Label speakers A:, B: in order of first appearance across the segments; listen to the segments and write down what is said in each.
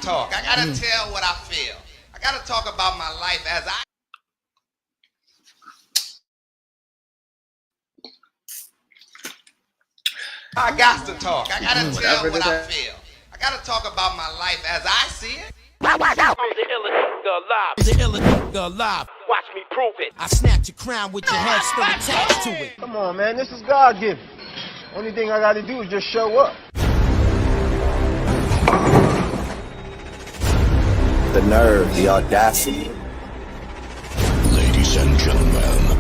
A: talk. I gotta tell what I feel. I gotta talk about my life as I got to talk. I gotta tell what I feel. I gotta talk about my life as I see it.
B: I'm the illest alive. Watch me prove it. I snatch your crown with your head still attached to it.
C: Come on, man. This is God-given. Only thing I got to do is just show up.
D: The nerve, the audacity.
E: Ladies and gentlemen,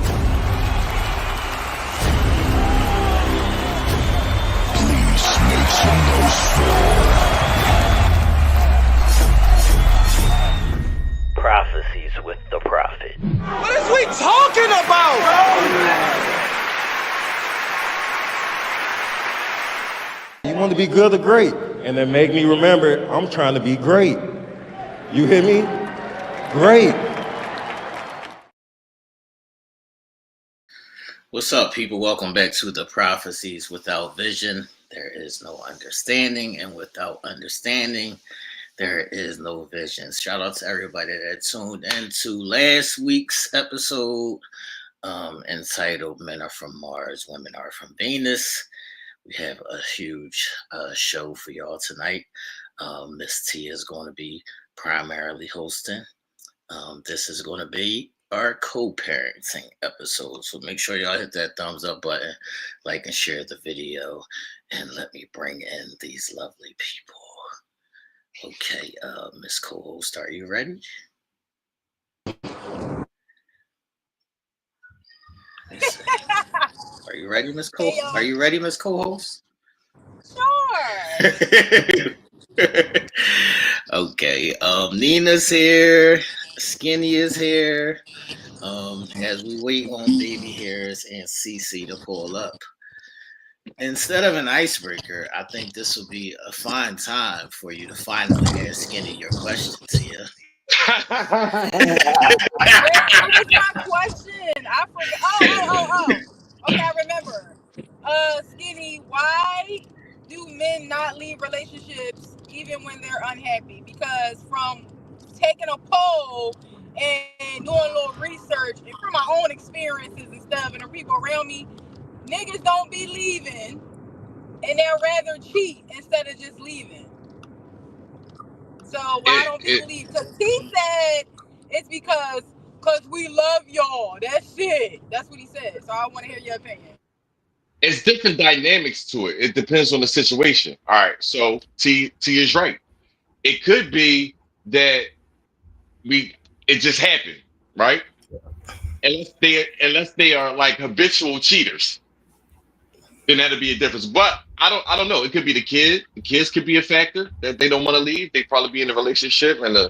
E: please make some noise for
F: Prophecies with the Prophet.
B: What is we talking about?
G: You want to be good or great? And then make me remember, I'm trying to be great. You hear me? Great.
H: What's up, people? Welcome back to the Prophecies. Without vision, there is no understanding, and without understanding, there is no vision. Shout out to everybody that tuned into last week's episode entitled Men Are From Mars, Women Are From Venus. We have a huge show for y'all tonight. Miss Tia is going to be primarily hosting. This is going to be our co-parenting episode. So make sure y'all hit that thumbs up button, like and share the video, and let me bring in these lovely people. Okay, Miss Co-host, are you ready? Are you ready, Miss Co? Are you ready, Miss Co-host?
I: Sure.
H: Okay. Nina's here. Skinny is here. As we wait on Baby Hairs and CC to pull up. Instead of an icebreaker, I think this would be a fine time for you to finally ask Skinny your question to you.
I: What was my question? I forgot. Oh. Okay, I remember. Skinny, why do men not leave relationships even when they're unhappy? Because from taking a poll and doing a little research and from my own experiences and stuff and the people around me, niggas don't be leaving and they'd rather cheat instead of just leaving. So why don't people leave? Because he said it's because we love y'all. That's it. That's what he said. So I want to hear your opinion.
J: It's different dynamics to it. It depends on the situation. All right. So T is right. It could be that it just happened, right? Unless they are like habitual cheaters, then that'll be a difference. But I don't know. It could be the kid. The kids could be a factor that they don't want to leave. They probably be in a relationship and they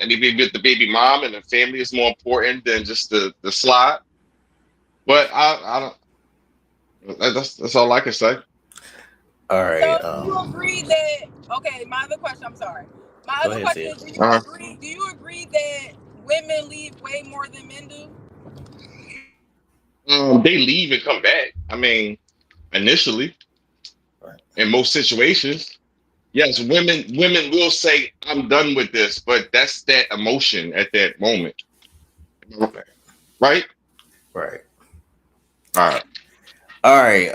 J: be with the baby mom, and the family is more important than just the slide. But I don't. That's all I can say.
H: All right.
I: So you agree that? Okay. My other question. I'm sorry. My other question is: Do you agree that women leave way more than men do?
J: They leave and come back. I mean, initially, in most situations, yes, women will say, "I'm done with this," but that's that emotion at that moment, right?
H: Right.
J: All
H: right.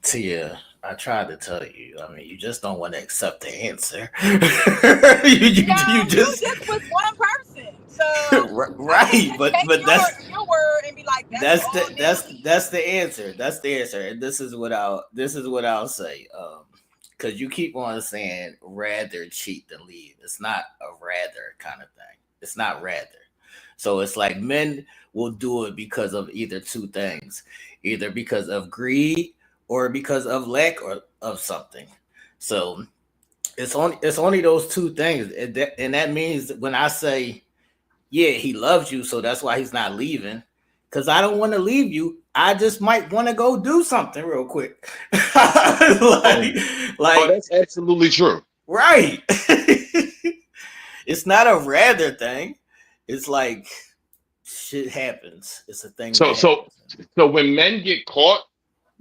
H: Tia, I tried to tell you. I mean, you just don't want to accept the answer. you just
I: with one person. So
H: right, but that's
I: your word and be like,
H: that's the answer. That's the answer. And this is what I'll say. Because you keep on saying rather cheat than leave. It's not a rather kind of thing. It's not rather. So it's like men will do it because of either two things, either because of greed or because of lack of something. So it's only those two things, and that means when I say, yeah, he loves you, so that's why he's not leaving, because I don't want to leave you. I just might want to go do something real quick. like
J: that's absolutely true.
H: Right. It's not a rather thing. It's like shit happens. It's a thing.
J: So when men get caught,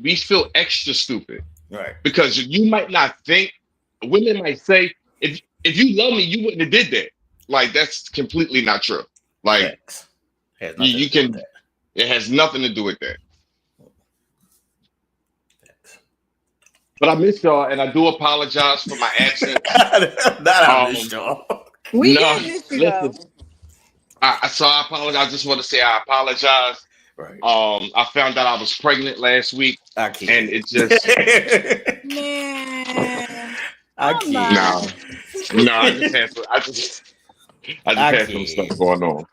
J: we feel extra stupid.
H: Right.
J: Because you might not think, women might say, if you love me, you wouldn't have did that. Like that's completely not true. Like
H: Facts. Has nothing
J: you
H: to do with
J: can.
H: that.
J: It has nothing to do with that.
H: Facts.
J: But I miss y'all, and I do apologize for my absence.
H: Not I miss y'all.
I: We
J: No,
I: did miss you though.
J: listen. So I apologize. I just want to say I apologize.
H: Right.
J: I found out I was pregnant last week,
H: I can't.
J: and it just
I: Man,
H: I
I: I'm
H: can't.
J: no. I just had some stuff going on.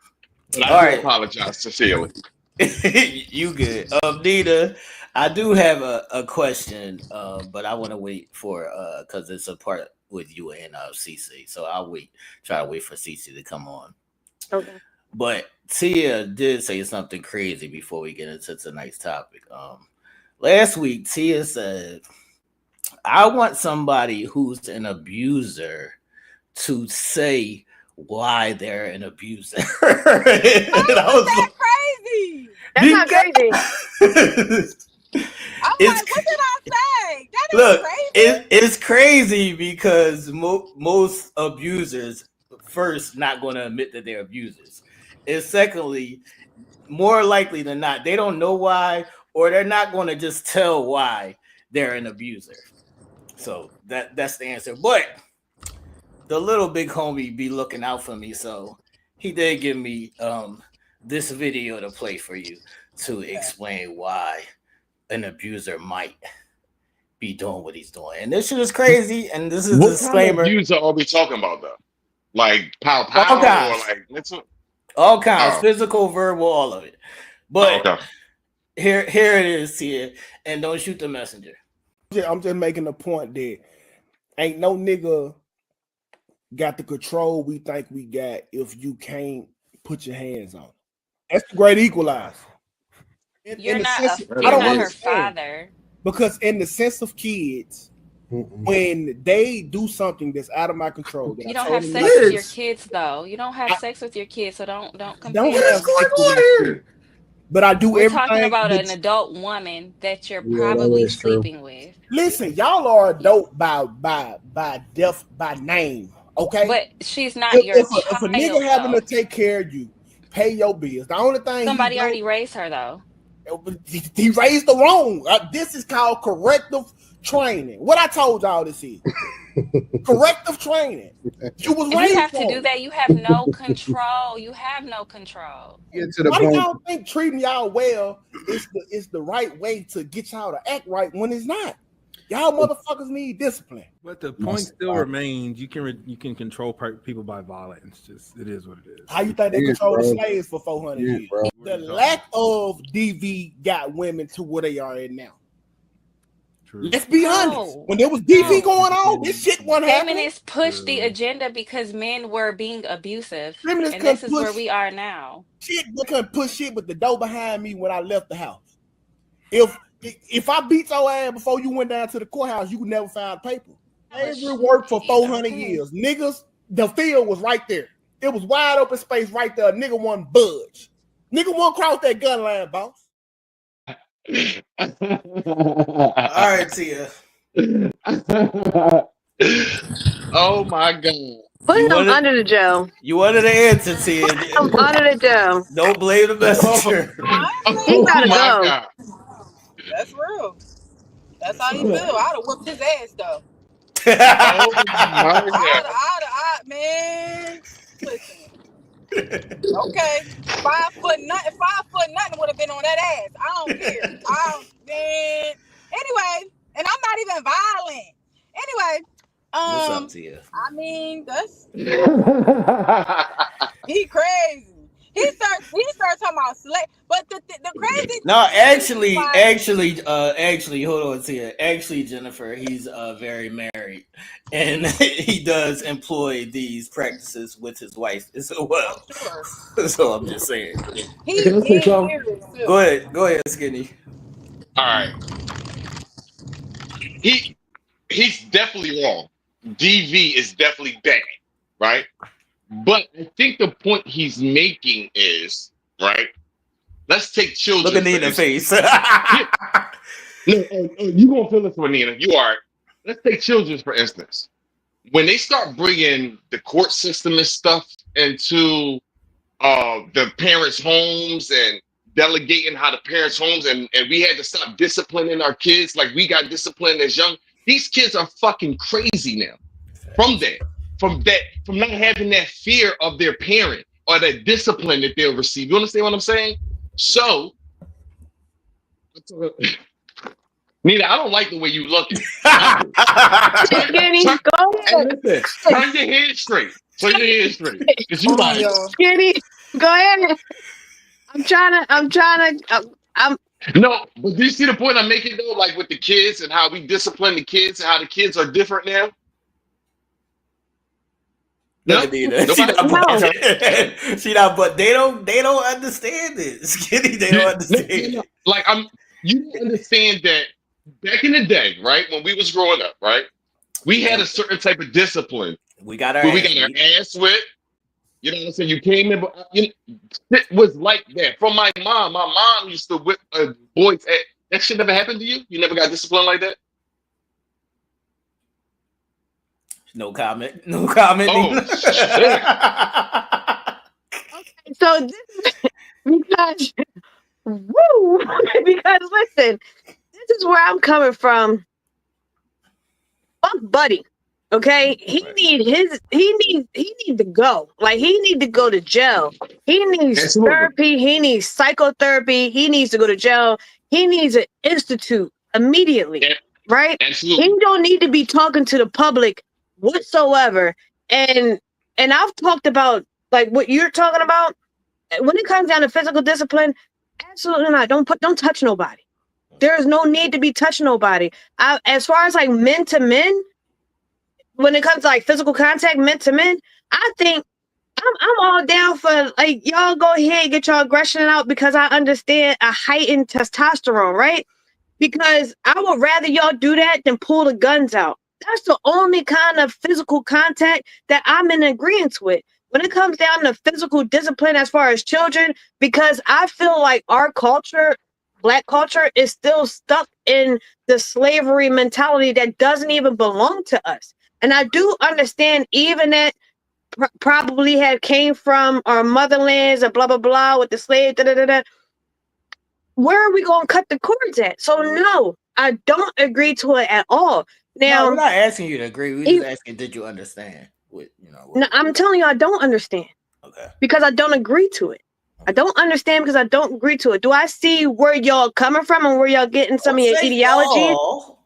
J: But I do apologize sincerely.
H: You good. Nita, I do have a question, but I want to wait for because it's a part with you and CC. So I'll try to wait for CC to come on.
K: Okay.
H: But Tia did say something crazy before we get into tonight's topic. Last week, Tia said, I want somebody who's an abuser to say why they're an abuser.
I: Why was that crazy?
K: That's not crazy.
I: I'm like, what did I say? That is crazy.
H: It's crazy because most abusers, first, not going to admit that they're abusers. And secondly, more likely than not, they don't know why, or they're not going to just tell why they're an abuser. So that's the answer. But the little big homie be looking out for me, so he did give me this video to play for you to explain why an abuser might be doing what he's doing. And this shit is crazy, and this is a disclaimer.
J: What kind of abuser are we talking about, though? Like pow,
H: all kinds.
J: Or like mental?
H: All kinds, physical, verbal, all of it. But here it is here, and don't shoot the messenger.
C: I'm just making the point that ain't no nigga got the control we think we got if you can't put your hands on. That's the great equalizer.
L: You're not her father.
C: Because in the sense of kids, when they do something that's out of my control,
L: you don't have sex with your kids, though. You don't have sex with your kids, so don't compare.
C: Don't have sex with but I do everything.
L: We're talking about an adult woman that you're probably sleeping with.
C: Listen, y'all are adult by name, okay?
L: But she's not your child.
C: If a nigga having to take care of you, pay your bills. The only thing
L: somebody already raised her though.
C: He raised the wrong. This is called corrective training. What I told y'all this is corrective training. You was raised.
L: You have to do that. You have no control. You have no control.
C: Why do y'all think treating y'all well is the right way to get y'all to act right when it's not? Y'all motherfuckers need discipline.
M: But the point still remains: you can control people by violence. Just it is what it is.
C: How you think they control the slaves for 400 years? The lack of DV got women to where they are at now.
M: True.
C: Let's be honest. When there was DV going on, this shit wasn't happening.
L: Feminists pushed the agenda because men were being abusive, and this is where we are now.
C: Shit, we couldn't push shit with the door behind me when I left the house. If I beat your ass before you went down to the courthouse, you could never find paper. Slavery worked for 400 years. Niggas, the field was right there. It was wide open space right there. Nigga wouldn't budge. Nigga won't cross that gun line, boss.
H: All right, Tia.
J: Oh my God.
K: Put him under the jail.
H: You wanted the answer, Tia.
K: I'm under the jail.
H: Don't blame the messenger.
K: He gotta go.
J: God.
I: That's real. That's how he feel. I'd have whooped his ass though. Man, listen. Okay, 5 foot nothing would have been on that ass. I don't care. Man. Anyway, and I'm not even violent. Anyway,
H: what's up to you?
I: I mean, that's he crazy. He starts talking about slave, but the crazy.
H: No, actually, hold on, Tia. Actually, Jennifer, he's very married, and he does employ these practices with his wife as well. Sure. So I'm just saying. Go ahead, Skinny.
J: All right. He's definitely wrong. DV is definitely bad, right? But I think the point he's making is, right? Let's take children.
H: Look at Nina in the face.
J: No, you gonna feel this one, Nina. You are. Let's take children for instance. when they start bringing the court system and stuff into the parents' homes and delegating how the parents' homes and we had to stop disciplining our kids like we got disciplined as young. These kids are fucking crazy now. From not having that fear of their parent or that discipline that they'll receive. You understand what I'm saying? So, Nita, I don't like the way you looking.
K: Skinny, go ahead.
J: Turn your head straight. Turn your head straight. Cause you like
K: Skinny, go ahead. I'm
J: no, but do you see the point I'm making though? Like with the kids and how we discipline the kids and how the kids are different now. No,
N: See that, but they don't understand it. Skinny, they don't understand.
J: No. Like you understand that back in the day, right? When we was growing up, right? We had a certain type of discipline.
N: We got our
J: ass whipped. You know what I'm saying? You came in, but it was like that. From my mom used to whip boys. That shit never happened to you? You never got disciplined like that?
N: No comment. No comment.
J: Oh, shit.
K: okay, so because because listen, this is where I'm coming from. Fuck Buddy. Okay, he need to go. Like he need to go to jail. He needs therapy. He needs psychotherapy. He needs to go to jail. He needs an institute immediately. Yeah. Right? Absolutely. He don't need to be talking to the public whatsoever. And I've talked about like what you're talking about when it comes down to physical discipline. Absolutely not. Don't touch nobody. There is no need to be touching nobody. As far as like men to men. When it comes to like physical contact, men to men, I think I'm all down for like y'all go ahead and get your aggression out because I understand a heightened testosterone, right? Because I would rather y'all do that than pull the guns out. That's the only kind of physical contact that I'm in agreement with. When it comes down to physical discipline as far as children, because I feel like our culture, Black culture, is still stuck in the slavery mentality that doesn't even belong to us. And I do understand even that probably had came from our motherlands and blah, blah, blah with the slave, da, da, da, da. Where are we going to cut the cords at? So no, I don't agree to it at all. Now,
N: no, we're not asking you to agree. We're just asking, did you understand?
K: No, I'm telling you, I don't understand. Okay. Because I don't agree to it. I don't understand because I don't agree to it. Do I see where y'all coming from and where y'all getting some of your ideology?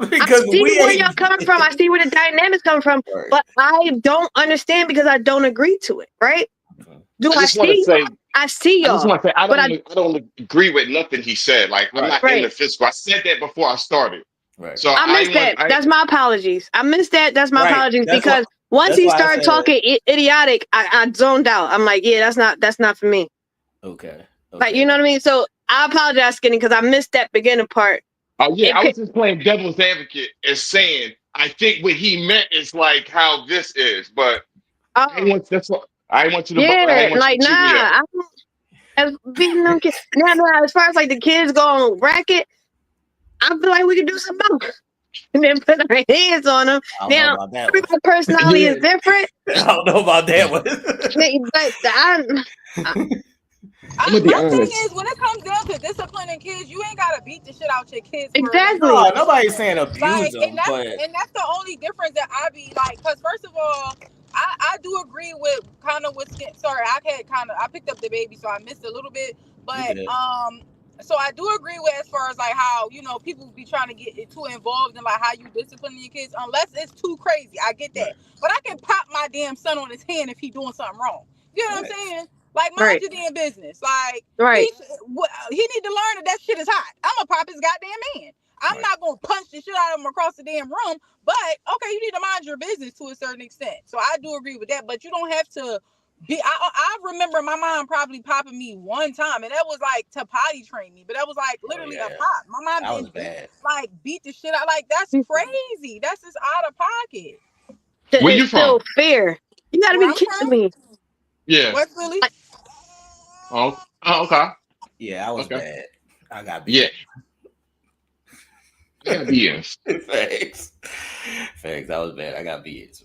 K: Because I see where y'all coming from. I see where the dynamics coming from, but I don't understand because I don't agree to it. Right? I see y'all.
J: I just want to say I don't agree with nothing he said. Like I'm not in the physical. I said that before I started. Right. So
K: I missed that. That's my apologies. I missed that. That's my apologies because once he started talking idiotic, I zoned out. I'm like, yeah, that's not for me.
N: Okay.
K: Like, you know what I mean? So I apologize, Skinny, because I missed that beginning part.
J: Oh, yeah. I was just playing devil's advocate and saying, I think what he meant is like how this is, but I want you to.
K: Yeah, like, nah. I'm beating them kids. Now, as far as like the kids going racket, I feel like we could do some both. And then put our hands on them. Now, everybody's personality is different.
N: I don't know about that one.
I: My thing is, when it comes down to disciplining kids, you ain't gotta beat the shit out your kids.
K: Exactly.
N: No, nobody's saying abuse them,
I: and that's the only difference that I be like. Because first of all, I do agree with kind of with. Sorry, I picked up the baby, so I missed a little bit. But so I do agree with as far as like how people be trying to get too involved in like how you discipline your kids, unless it's too crazy. I get that, but I can pop my damn son on his hand if he doing something wrong. You know what I'm saying? Like, mind your damn business. Like, he need to learn that shit is hot. I'm gonna pop his goddamn man. I'm not gonna punch the shit out of him across the damn room. But okay, you need to mind your business to a certain extent. So I do agree with that. But you don't have to be. I remember my mom probably popping me one time, and that was like to potty train me. But that was like literally a pop. My mom didn't like beat the shit out. Like that's crazy. That's just out of pocket.
J: Where you from?
K: Still fair. You gotta be kidding me.
J: Yeah.
I: West Philly.
J: Oh, okay.
N: Yeah, I was bad. I got beat.
J: Yeah. I got beat.
N: Facts. I was bad. I got beat.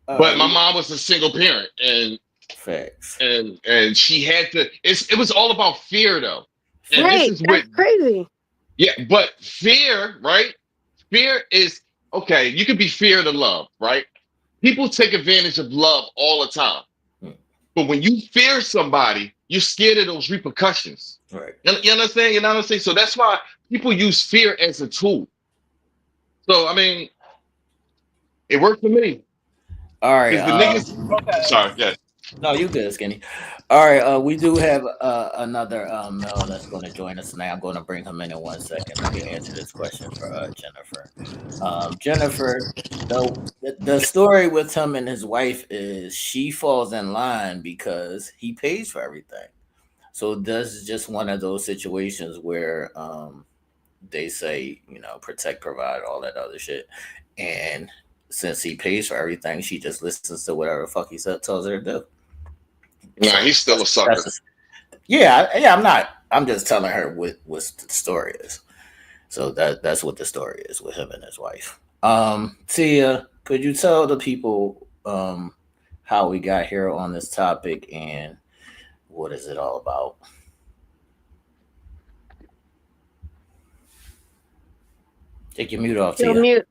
J: But my mom was a single parent, and
H: facts,
J: and she had to. It was all about fear, though. And this
K: Right,
J: is what,
K: that's crazy.
J: yeah. But fear, right? Fear is okay. You can be fear to love, right? People take advantage of love all the time. But when you fear somebody, you're scared of those repercussions.
H: Right.
J: You understand? You know what I'm saying? So that's why people use fear as a tool. So I mean, it worked for me.
H: All right.
J: Because the niggas. Sorry, yeah.
H: No, you good, Skinny. All right. We do have another male that's going to join us tonight. I'm going to bring him in 1 second. Let me answer this question for Jennifer. Jennifer, the story with him and his wife is she falls in line because he pays for everything. So this is just one of those situations where they say, protect, provide, all that other shit. And since he pays for everything, she just listens to whatever the fuck he tells her to do.
J: Nah, he's still a sucker.
H: Yeah. I'm just telling her what the story is. So that's what the story is with him and his wife. Tia, could you tell the people how we got here on this topic and what is it all about? Take your mute off, Tia.
K: Mute.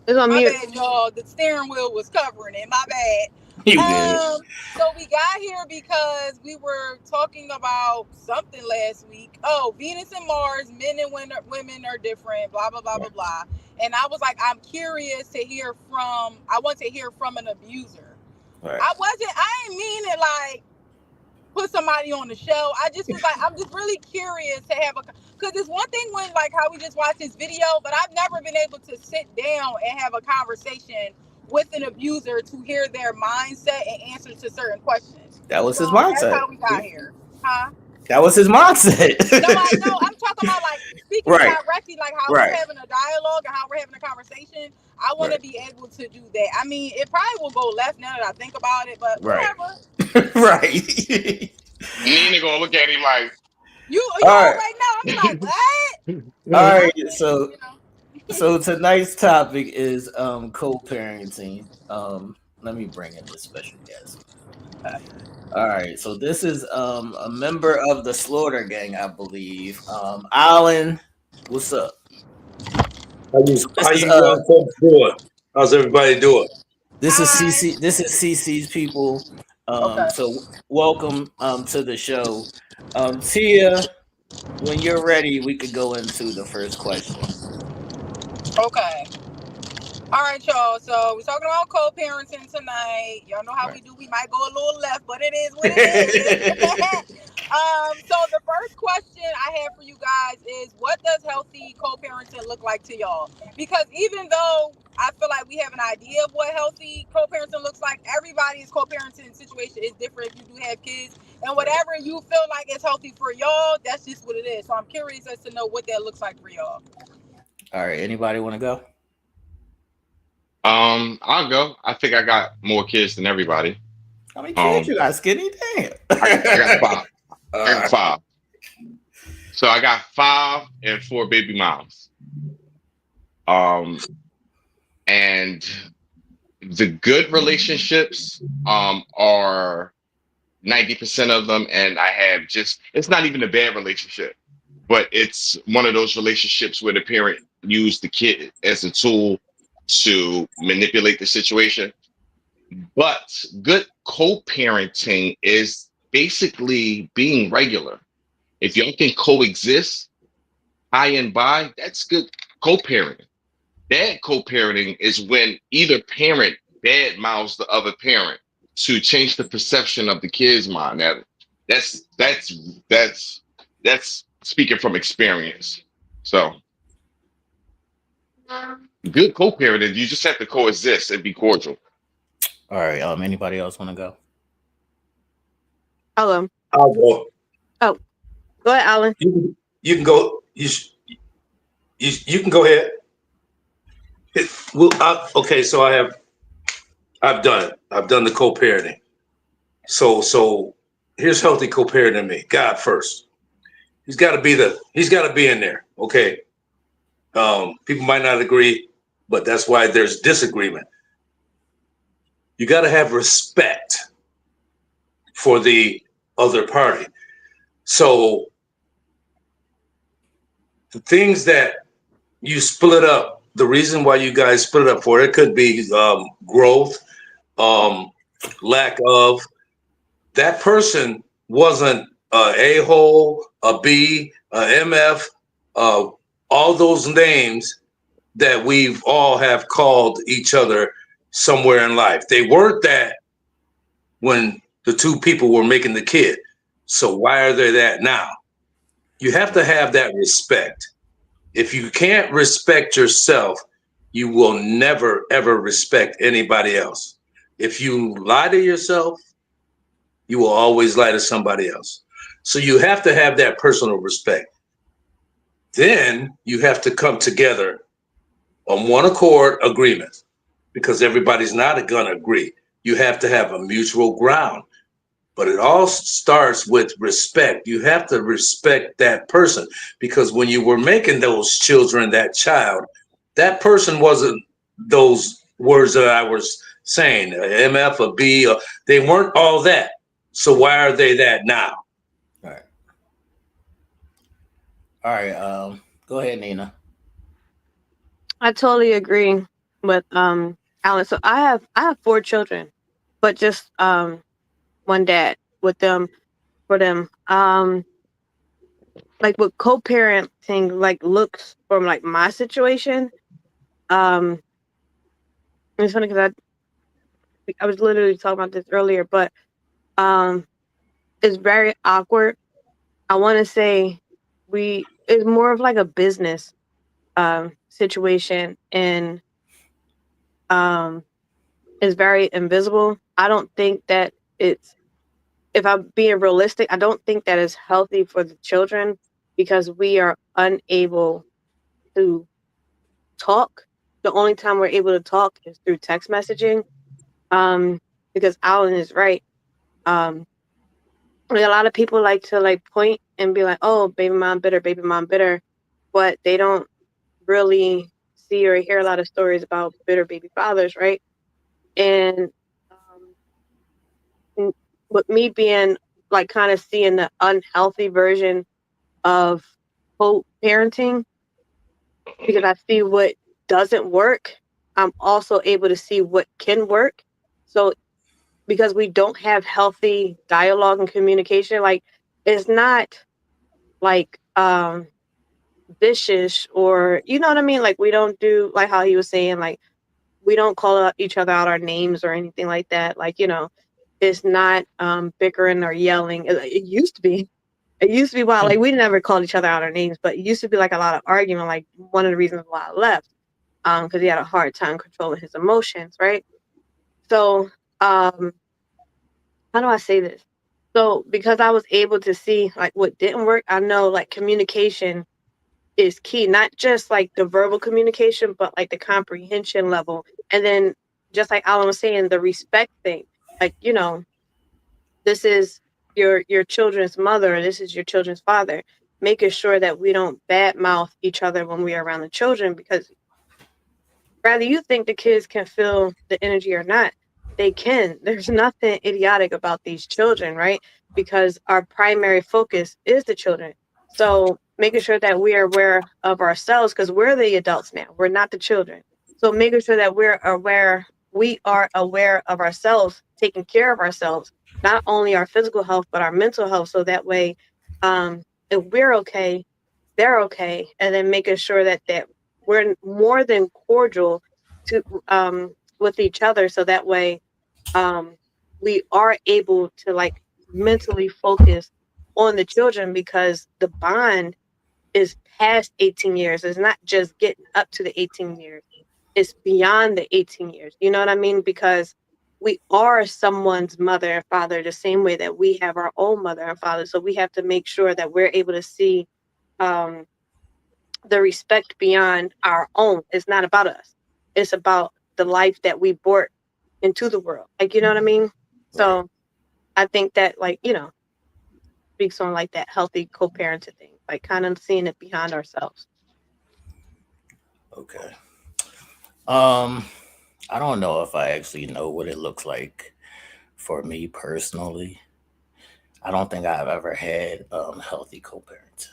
K: It's on mute.
I: My bad, y'all. The steering wheel was covering it. My bad. So we got here because we were talking about something last week. Oh, Venus and Mars, men and women are different, blah, blah, blah, blah, blah. And I was like, I'm curious to hear I want to hear from an abuser.
H: Right.
I: I ain't mean it like put somebody on the show. I just was like, I'm just really curious to have because it's one thing when like how we just watched this video, but I've never been able to sit down and have a conversation with an abuser to hear their mindset and answers to certain questions.
H: That was his mindset.
I: That's how we got here. Huh?
H: That was his mindset.
I: No, I know. I'm talking about like speaking directly, like how we're having a dialogue and how we're having a conversation. I want to be able to do that. I mean, it probably will go left now that I think about it, but whatever.
H: Right.
J: Nina gonna look at him like
I: you already know. I'm like, what?
H: All right, so tonight's topic is co-parenting. Let me bring in this special guest. All right, so this is a member of the Slaughter Gang, I believe. Alan, what's up?
O: How you folks doing? How's everybody doing?
H: This is CC. This is CC's people. So welcome to the show. Tia, when you're ready, we could go into the first question.
I: Okay. All right, y'all. So we're talking about co-parenting tonight. Y'all know how we do. We might go a little left, but it is what it is. So the first question I have for you guys is, what does healthy co-parenting look like to y'all? Because even though I feel like we have an idea of what healthy co-parenting looks like, everybody's co-parenting situation is different if you do have kids. And whatever you feel like is healthy for y'all, that's just what it is. So I'm curious as to know what that looks like for y'all.
H: All right. Anybody want to go?
J: I'll go. I think I got more kids than everybody.
H: How many kids you got, Skinny? Damn.
J: I got 5. I got 5. So I got 5 and 4 baby moms. And the good relationships are 90% of them, and I have it's not even a bad relationship, but it's one of those relationships where the parent used the kid as a tool to manipulate the situation. But good co-parenting is basically being regular. If y'all can coexist, high and by, that's good co-parenting. Bad co-parenting is when either parent bad mouths the other parent to change the perception of the kid's mind. That's speaking from experience. So good co-parenting, you just have to coexist and be cordial.
H: All right. Anybody else want to go?
K: I'll
O: go.
K: Oh, go ahead, Alan.
O: You can go. You can go ahead. Okay. So I've done it. I've done the co-parenting. So here's healthy co-parenting to me. God first. He's got to be in there. Okay. People might not agree, but that's why there's disagreement. you got to have respect for the other party. So the things that you split up, the reason why you guys split up for it could be growth, lack of. That person wasn't a A-hole, a B, a MF, all those names that we've all have called each other somewhere in life. They weren't that when the two people were making the kid. So why are they that now? You have to have that respect. If you can't respect yourself, you will never, ever respect anybody else. If you lie to yourself, you will always lie to somebody else. So you have to have that personal respect. Then you have to come together on one accord agreement, because everybody's not going to agree. You have to have a mutual ground. But it all starts with respect. You have to respect that person, because when you were making those children, that child, that person wasn't those words that I was saying, a MF, a B, they weren't all that. So why are they that now?
H: All right. Go ahead, Nina.
K: I totally agree with Alan. So I have 4 children, but just one dad with them for them. Like with co-parenting, like looks from like my situation. It's funny because I was literally talking about this earlier, but it's very awkward. I want to say it's more of like a business situation, and it's very invisible. I don't think that it's, if I'm being realistic, I don't think that is healthy for the children, because we are unable to talk. The only time we're able to talk is through text messaging. Because Alan is right. Like a lot of people like to like point and be like, "Oh, baby mom bitter," but they don't really see or hear a lot of stories about bitter baby fathers, right? And with me being like kind of seeing the unhealthy version of co-parenting, because I see what doesn't work, I'm also able to see what can work. So because we don't have healthy dialogue and communication, like it's not like vicious, or you know what I mean? Like we don't do like how he was saying, like we don't call each other out our names or anything like that. Like, it's not bickering or yelling. It used to be. It used to be wild. Like we never called each other out our names, but it used to be like a lot of argument. Like one of the reasons why I left, because he had a hard time controlling his emotions, right? So, how do I say this? So because I was able to see like what didn't work, I know like communication is key, not just like the verbal communication, but like the comprehension level. And then just like Alan was saying, the respect thing, like, this is your children's mother, this is your children's father, making sure that we don't badmouth each other when we are around the children, because whether you think the kids can feel the energy or not, they can. There's nothing idiotic about these children, right? Because our primary focus is the children. So making sure that we are aware of ourselves, because we're the adults now. We're not the children. So making sure that we are aware of ourselves, taking care of ourselves, not only our physical health, but our mental health. So that way, if we're okay, they're okay. And then making sure that we're more than cordial to with each other. So that way, we are able to like mentally focus on the children, because the bond is past 18 years. It's not just getting up to the 18 years. It's beyond the 18 years. You know what I mean? Because we are someone's mother and father the same way that we have our own mother and father. So we have to make sure that we're able to see the respect beyond our own. It's not about us. It's about the life that we brought into the world. Like, you know what I mean? Right. So I think that, like, speaks on like that healthy co-parenting thing, like kind of seeing it behind ourselves.
H: Okay. I don't know if I actually know what it looks like for me personally. I don't think I've ever had healthy co-parenting.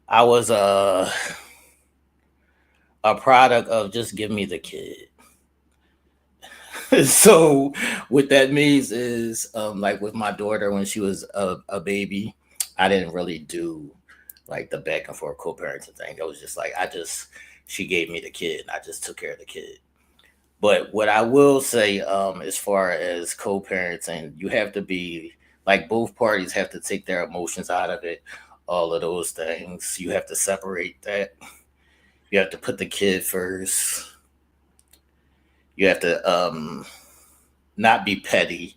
H: I was a product of just give me the kid. So what that means is like with my daughter when she was a baby, I didn't really do like the back and forth co-parenting thing. It was just like she gave me the kid and I just took care of the kid. But what I will say, as far as co-parenting, you have to be like both parties have to take their emotions out of it, all of those things. You have to separate that. You have to put the kid first. You have to not be petty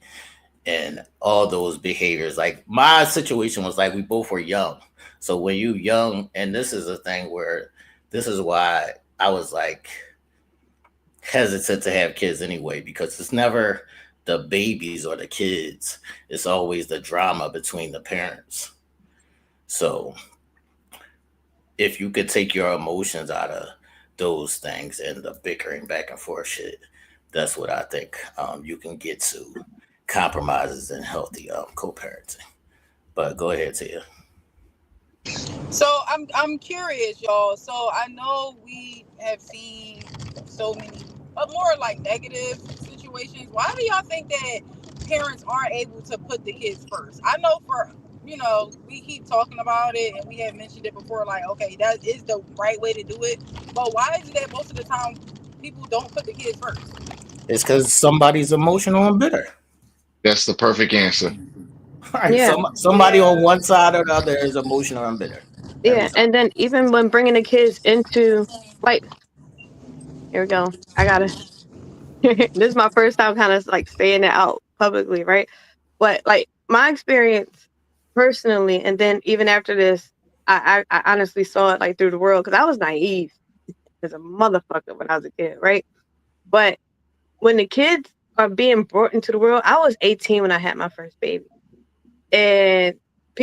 H: and all those behaviors. Like my situation was like we both were young. So when you young, and this is a thing where this is why I was like hesitant to have kids anyway, because it's never the babies or the kids. It's always the drama between the parents. So if you could take your emotions out of those things and the bickering back and forth shit, that's what I think you can get to compromises and healthy co-parenting. But go ahead, Tia.
I: So I'm curious, y'all. So I know we have seen so many more like negative situations. Why do y'all think that parents aren't able to put the kids first? I know we keep talking about it and we have mentioned it before, like, okay, that is the right way to do it. But why is it that most of the time people don't put the kids first?
H: It's because somebody's emotional and bitter.
J: That's the perfect answer.
H: Right. Yeah. Somebody on one side or the other is emotional and bitter.
K: Yeah, and then even when bringing the kids into, like, here we go. I gotta. This is my first time kind of like saying it out publicly, right? But like my experience personally, and then even after this, I honestly saw it like through the world because I was naive as a motherfucker when I was a kid, right? But when the kids are being brought into the world, I was 18 when I had my first baby, and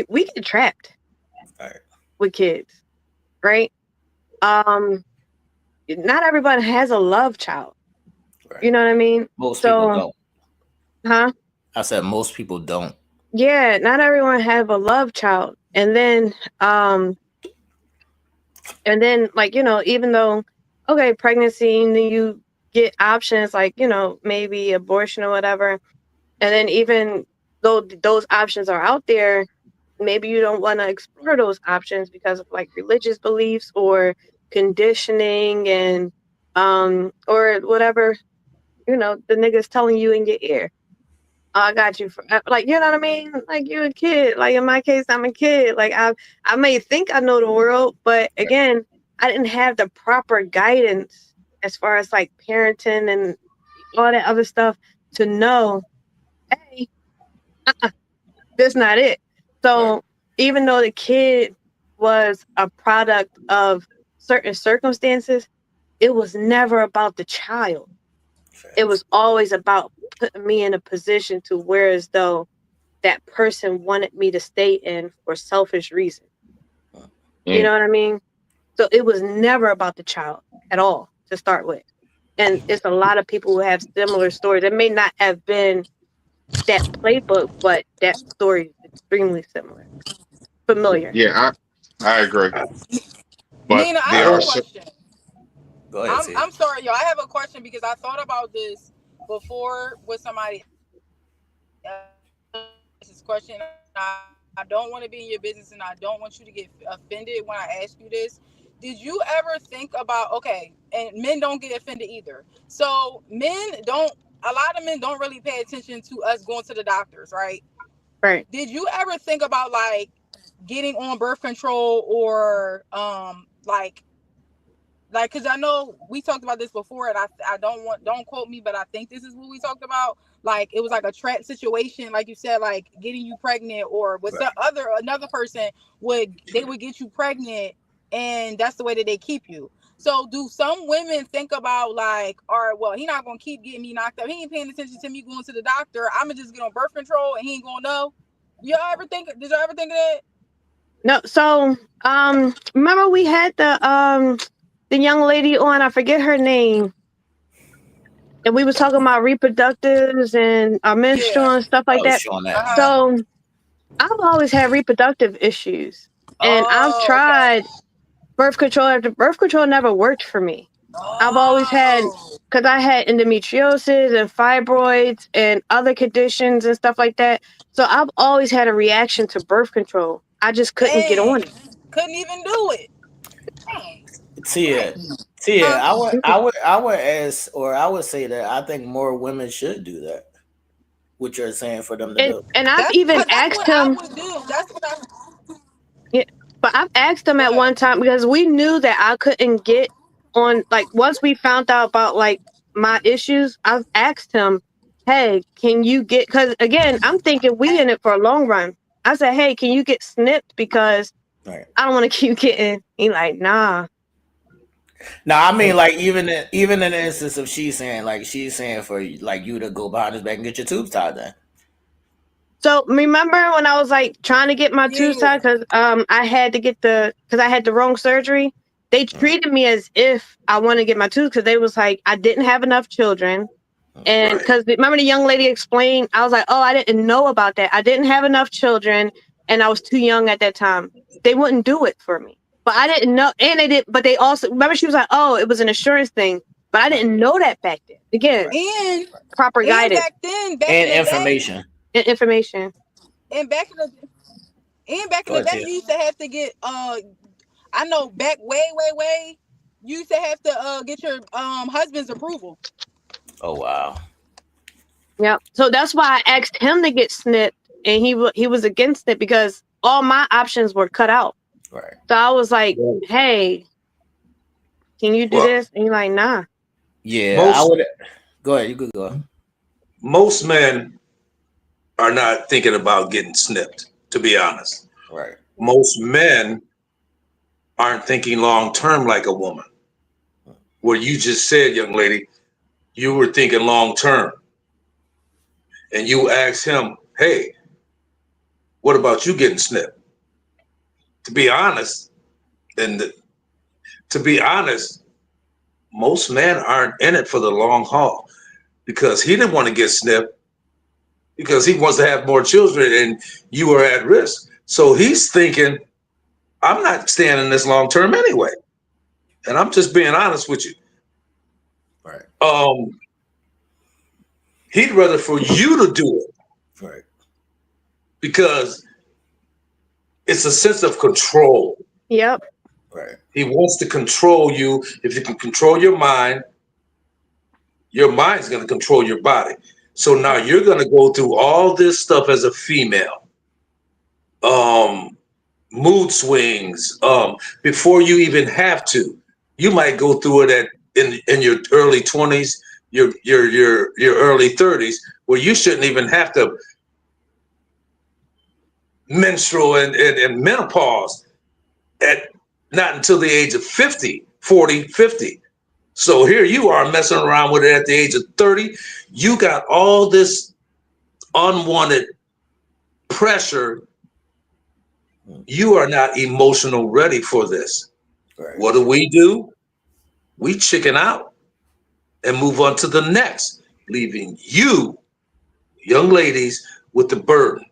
K: we get trapped with kids, right? Not everybody has a love child. Right. You know what I mean?
H: Most people don't.
K: Huh?
H: I said most people don't.
K: Yeah, not everyone have a love child. And then like, even though, okay, pregnancy, and then you get options like, maybe abortion or whatever. And then even though those options are out there, maybe you don't want to explore those options because of like religious beliefs or conditioning and or whatever, the nigga's telling you in your ear. I got you for, like, you know what I mean? Like, you're a kid. Like, in my case, I'm a kid. Like, I may think I know the world, but again, I didn't have the proper guidance as far as like parenting and all that other stuff to know, hey, that's not it. So even though the kid was a product of certain circumstances, it was never about the child. It was always about putting me in a position to where as though that person wanted me to stay in for selfish reasons. You know what I mean? So it was never about the child at all to start with. And it's a lot of people who have similar stories. It may not have been that playbook, but that story is extremely familiar.
J: Yeah, I agree. But
I: Nina, I have a question.
H: Go ahead,
I: I'm sorry, y'all. I have a question because I thought about this before with somebody. This question. I don't want to be in your business, and I don't want you to get offended when I ask you this. Did you ever think about, okay, and men don't get offended either. So a lot of men don't really pay attention to us going to the doctors, right?
K: Right.
I: Did you ever think about like getting on birth control or like because I know we talked about this before, and I don't quote me, but I think this is what we talked about. Like it was like a trap situation, like you said, like getting you pregnant, or with another person would get you pregnant, and that's the way that they keep you. So do some women think about like, all right, well, he not gonna keep getting me knocked up. He ain't paying attention to me going to the doctor. I'm gonna just get on birth control, and he ain't gonna know. Did y'all ever think of that?
K: No. So remember we had the young lady on, I forget her name. and we was talking about reproductives and our menstrual and stuff like that. So I've always had reproductive issues, and I've tried birth control after birth control never worked for me. I've always had, because I had endometriosis and fibroids and other conditions and stuff like that. So I've always had a reaction to birth control. I just couldn't get on it.
I: Couldn't even do it.
N: Tia, I would ask, or I would say that I think more women should do that. What you're saying for them to do.
K: And I've even asked him.
I: That's what I.
K: Yeah, but I've asked him at one time because we knew that I couldn't get on. Like once we found out about like my issues, I've asked him, "Hey, can you get?" Because again, I'm thinking we in it for a long run. I said, "Hey, can you get snipped? Because I don't want to keep getting." He like, "Nah."
N: No, I mean like even in the instance of she's saying for like you to go behind his back and get your tubes tied then.
K: So remember when I was like trying to get my tubes tied because I had to get because I had the wrong surgery. They treated me as if I want to get my tubes because they was like I didn't have enough children, and because remember the young lady explained, I was like, oh, I didn't know about that. I didn't have enough children, and I was too young at that time. They wouldn't do it for me. But I didn't know, and they did. But they also remember she was like, "Oh, it was an insurance thing," but I didn't know that back then. Again,
I: and
K: proper guidance,
I: back then,
N: and information,
K: information.
I: And back in the day, you used to have to get. I know back way, you used to have to get your husband's approval.
N: Oh wow.
K: Yeah, so that's why I asked him to get snipped, and he was against it because all my options were cut out.
N: Right.
K: So I was like, "Hey, can you do this?" And he's like, "Nah."
N: Yeah, I would. Go ahead. You could go.
O: Most men are not thinking about getting snipped, to be honest.
N: Right.
O: Most men aren't thinking long term like a woman. What you just said, young lady, you were thinking long term, and you asked him, "Hey, what about you getting snipped?" To be honest, most men aren't in it for the long haul because he didn't want to get snipped because he wants to have more children and you are at risk. So he's thinking, I'm not staying in this long term anyway. And I'm just being honest with you.
N: Right.
O: He'd rather for you to do it.
N: Right.
O: Because it's a sense of control.
K: Yep.
N: Right.
O: He wants to control you. If you can control your mind's going to control your body. So now you're going to go through all this stuff as a female. Mood swings. Before you even have to. You might go through it in your early 20s, your early 30s, where you shouldn't even have to menstrual and menopause at not until the age of 50, 40, 50. So here you are messing around with it at the age of 30. You got all this unwanted pressure. You are not emotional ready for this.
N: Right.
O: What do? We chicken out and move on to the next, leaving you, young ladies, with the burden.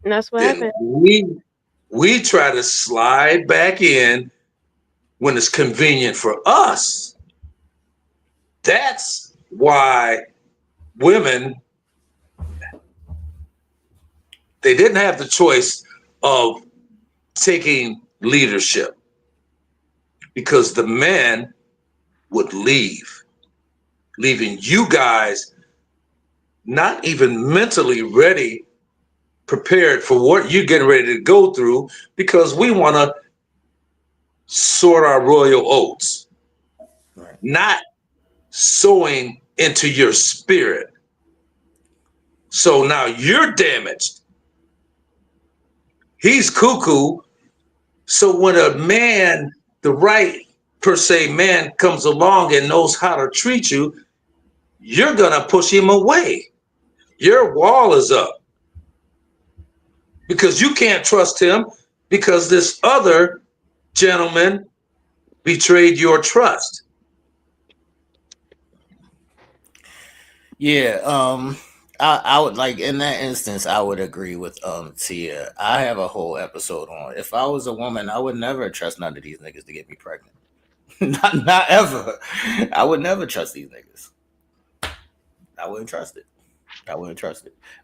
K: And that's what
O: Then
K: happened.
O: we try to slide back in when it's convenient for us. That's why women, they didn't have the choice of taking leadership because the men would leave, leaving you guys not even mentally ready, prepared for what you're getting ready to go through because we want to sort our royal oats, not sowing into your spirit. So now you're damaged. He's cuckoo. So when a man, the right per se man comes along and knows how to treat you, you're going to push him away. Your wall is up because you can't trust him because this other gentleman betrayed your trust.
N: Yeah, I would like in that instance I would agree with Tia. I have a whole episode on if I was a woman, I would never trust none of these niggas to get me pregnant. not ever. I would never trust these niggas. I wouldn't trust it.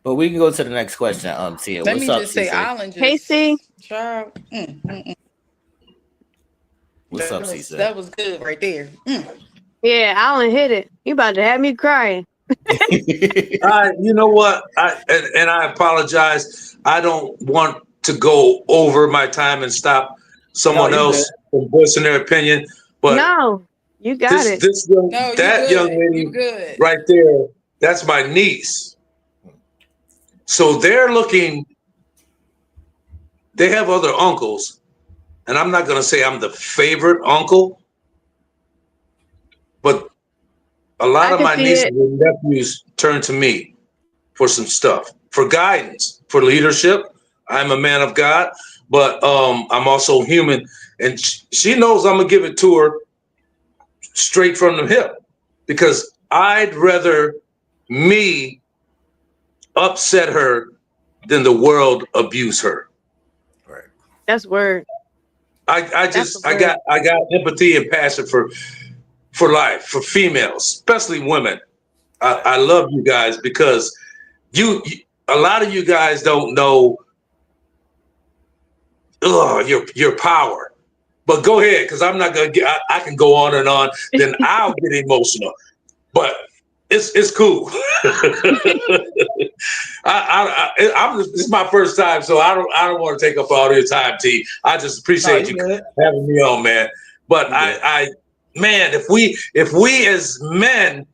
N: But we can go to the next question, Tia.
I: Let
N: What's
I: me
N: up,
I: just say,
N: Cece?
I: Alan just
K: Casey.
I: child.
N: What's up, Cece?
I: That was good right there.
K: Yeah, Alan hit it. You about to have me crying.
O: You know what? I apologize. I don't want to go over my time and stop someone else from voicing their opinion. But
K: no, you got it.
O: That young lady right there, that's my niece. So they're looking. They have other uncles, and I'm not going to say I'm the favorite uncle, but a lot of my nieces and nephews turn to me for some stuff, for guidance, for leadership. I'm a man of God, but I'm also human, and she knows I'm gonna give it to her straight from the hip, because I'd rather me upset her than the world abuse her.
N: Right.
K: That's word.
O: I got empathy and passion for life, for females, especially women. I love you guys because a lot of you guys don't know your power. But go ahead, because I'm not gonna get. I can go on and on. Then I'll get emotional. But it's cool. This is my first time, so I don't want to take up all your time, T. I just appreciate you having me on, man. But man, if we as men,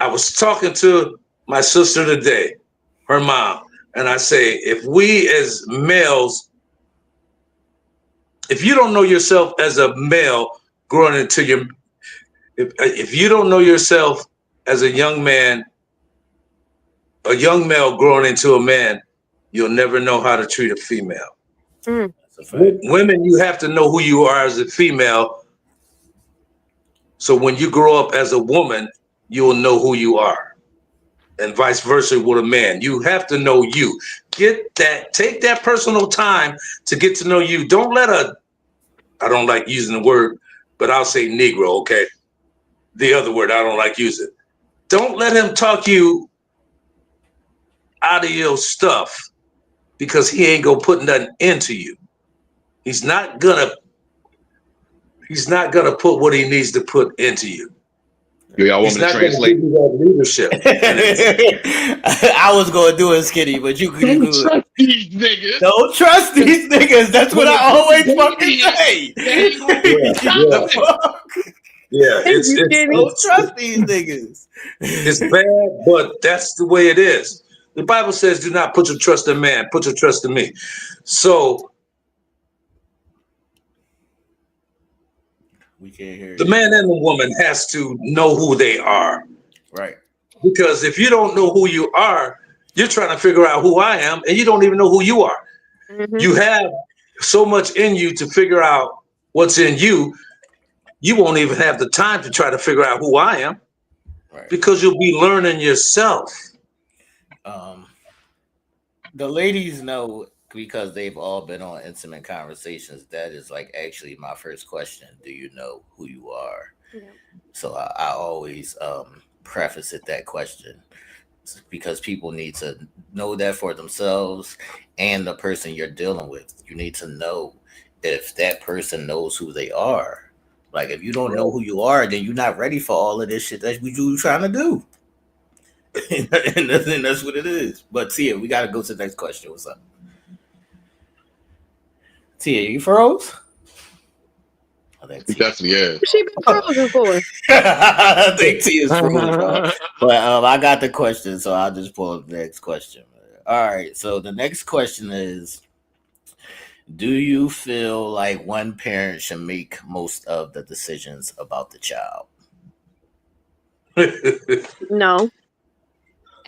O: I was talking to my sister today, her mom, and I say, if we as males, if you don't know yourself as a male growing into your, if you don't know yourself as a young man, a young male growing into a man, you'll never know how to treat a female. Women, you have to know who you are as a female. So when you grow up as a woman, you'll know who you are, and vice versa with a man. You have to know you. Take that personal time to get to know you. Don't let I don't like using the word, but I'll say Negro, okay? The other word I don't like using. Don't let him talk you out of your stuff, because he ain't gonna put nothing into you. He's not gonna put what he needs to put into you.
J: Y'all want me to translate?
O: He's not gonna give you that leadership.
N: I was gonna do it, Skinny, but you could.
J: Don't trust these niggas.
N: Don't trust these niggas. That's what I always fucking say.
O: Don't
N: trust these niggas.
O: It's bad, but that's the way it is. The Bible says, "Do not put your trust in man. Put your trust in me." So
N: we can't hear
O: the man and the woman has to know who they are.
N: Right.
O: Because if you don't know who you are, you're trying to figure out who I am, and you don't even know who you are. Mm-hmm. You have so much in you to figure out what's in you. You won't even have the time to try to figure out who I am, because you'll be learning yourself.
N: The ladies know, because they've all been on intimate conversations. That is like actually my first question. Do you know who you are? Yeah. So I always preface it that question, because people need to know that for themselves and the person you're dealing with. You need to know if that person knows who they are. Like, if you don't know who you are, then you're not ready for all of this shit that you're trying to do. and that's what it is. But Tia, we got to go to the next question. What's up? Tia, you froze? I think
J: definitely is.
K: What's she been frozen for?
N: I think Tia's frozen. But I got the question, so I'll just pull up the next question. All right, so the next question is, do you feel like one parent should make most of the decisions about the child?
K: No.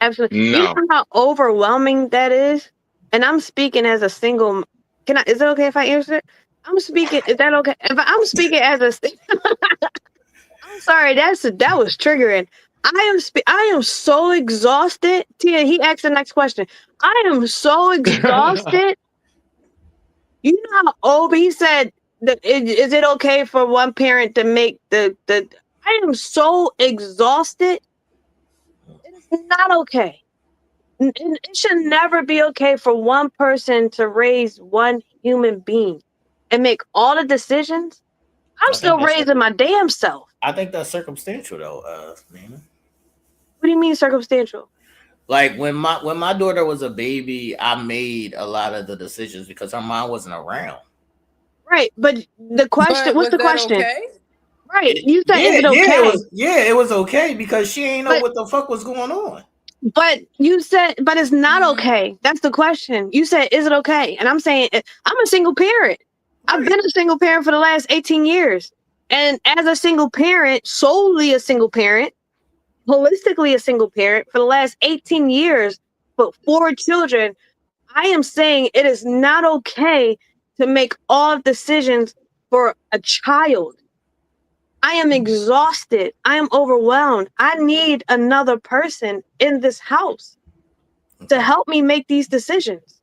K: Absolutely.
J: No.
K: You know how overwhelming that is? And I'm speaking as a single. Is it okay if I answer it? I'm speaking. Is that okay? If I'm speaking as a. I'm sorry. That was triggering. I am so exhausted. Tia, he asked the next question. I am so exhausted. You know how old he said, is it okay for one parent to make the I am so exhausted. It is not okay. It should never be okay for one person to raise one human being and make all the decisions. I'm still raising my damn self.
N: I think that's circumstantial though, Nina.
K: What do you mean circumstantial?
N: Like when my daughter was a baby, I made a lot of the decisions because her mom wasn't around.
K: Right, but the question, what's the question?
I: Okay?
K: Right, you said is it okay?
N: It was okay because she ain't know what the fuck was going on.
K: But you said, but it's not okay. That's the question. You said, is it okay? And I'm saying, I'm a single parent. I've been a single parent for the last 18 years. And as a single parent, solely a single parent, holistically a single parent for the last 18 years, but 4 children, I am saying it is not okay to make all decisions for a child. I am exhausted. I am overwhelmed. I need another person in this house to help me make these decisions.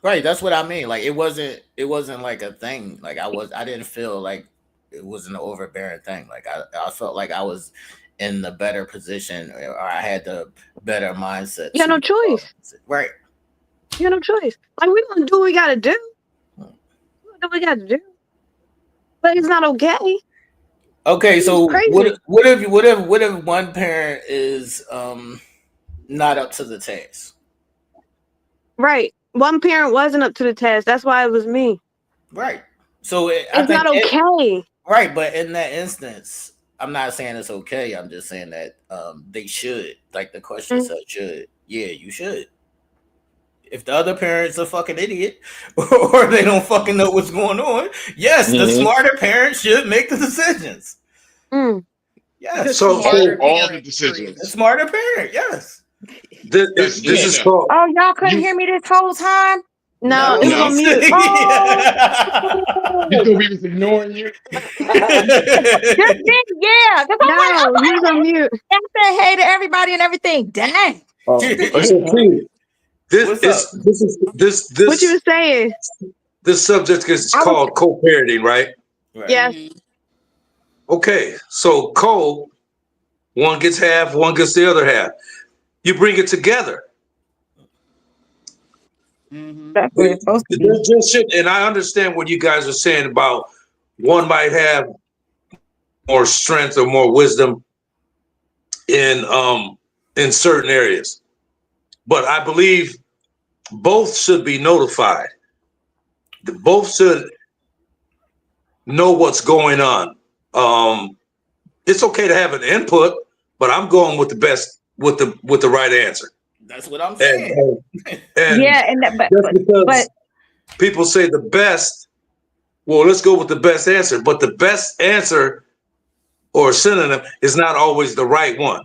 N: Right, that's what I mean. Like it wasn't like a thing. Like I didn't feel like it was an overbearing thing. Like I felt like I was in the better position, or I had the better mindset.
K: You got no choice.
N: Right.
K: You got no choice. Like we're gonna do what we gotta do. We're gonna do what we gotta do. But it's not okay.
N: Okay, so what if one parent is not up to the task?
K: Right. One parent wasn't up to the task. That's why it was me.
N: Right. So
K: it's not okay.
N: Right, but in that instance, I'm not saying it's okay. I'm just saying that they should. Like the question said, should. Yeah, you should. If the other parent's a fucking idiot or they don't fucking know what's going on, yes, the smarter parent should make the decisions. Yes.
J: So all the decisions.
N: The smarter parent, yes.
O: This is called.
P: Oh, y'all couldn't hear me this whole time?
K: No, it was on mute.
J: We was ignoring you.
P: Just did, yeah.
K: No, he was on mute.
P: I said hey to everybody and everything. Dang.
O: This
K: what you were saying?
O: This subject is called co-parenting, right?
K: Yes.
O: Okay, so one gets half, one gets the other half. You bring it together.
P: That's what it's supposed to be.
O: And I understand what you guys are saying about one might have more strength or more wisdom in certain areas. But I believe both should be notified. Both should know what's going on. It's okay to have an input, but I'm going with the best, with the right answer.
N: That's what I'm saying.
O: And
P: yeah,
O: but people say the best. Well, let's go with the best answer. But the best answer or synonym is not always the right one.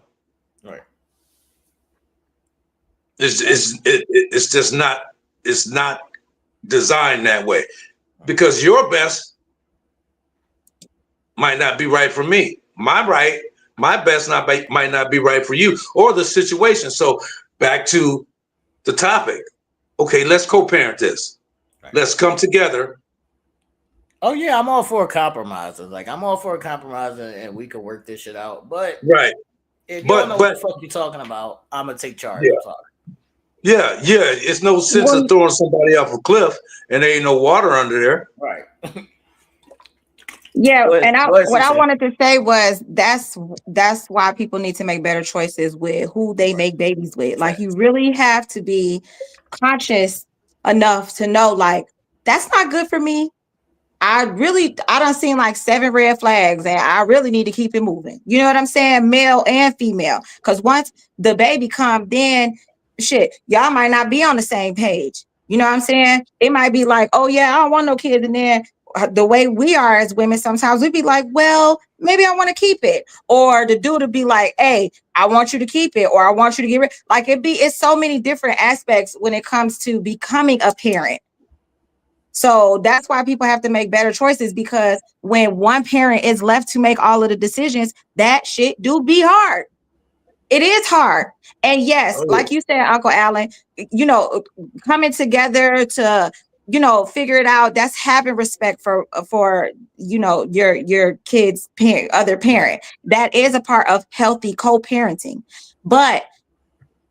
N: Right.
O: It's just not. It's not designed that way, because your best might not be right for me. My best might not be right for you or the situation. So back to the topic. Okay, let's co-parent this. Right. Let's come together.
N: Oh yeah, I'm all for compromising. Like I'm all for compromising, and we can work this shit out. But
O: right,
N: if you don't know what the fuck you're talking about, I'm gonna take charge.
O: Yeah. It's no sense of throwing somebody off a cliff and there ain't no water under there.
N: Right.
P: Yeah, and what I wanted to say was that's why people need to make better choices with who they make babies with. Like you really have to be conscious enough to know, like, that's not good for me. I done seen like 7 red flags and I really need to keep it moving. You know what I'm saying? Male and female. Because once the baby come, then shit, y'all might not be on the same page. You know what I'm saying? It might be like, oh yeah, I don't want no kids. And then the way we are as women, sometimes we'd be like, well, maybe I want to keep it. Or the dude would be like, hey, I want you to keep it, or I want you to get rid. Like it's so many different aspects when it comes to becoming a parent. So that's why people have to make better choices, because when one parent is left to make all of the decisions, that shit do be hard. It is hard. And yes, like you said, Uncle Alan, you know, coming together to, you know, figure it out. That's having respect for, you know, your kid's other parent. That is a part of healthy co-parenting. But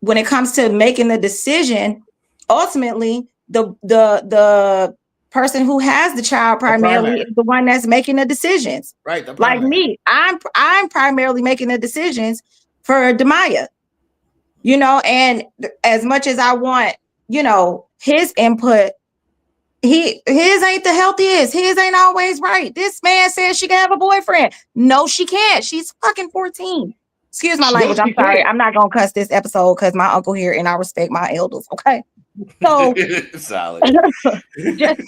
P: when it comes to making the decision, ultimately the person who has the child primarily is the one that's making the decisions.
N: Right.
P: Like me, I'm primarily making the decisions for Demaya, you know, and as much as I want, you know, his input, his ain't the healthiest. His ain't always right. This man says she can have a boyfriend. No, she can't. She's fucking 14. Excuse my language. I'm sorry. I'm not gonna cuss this episode because my uncle here and I respect my elders. Okay. So
N: solid.
P: Just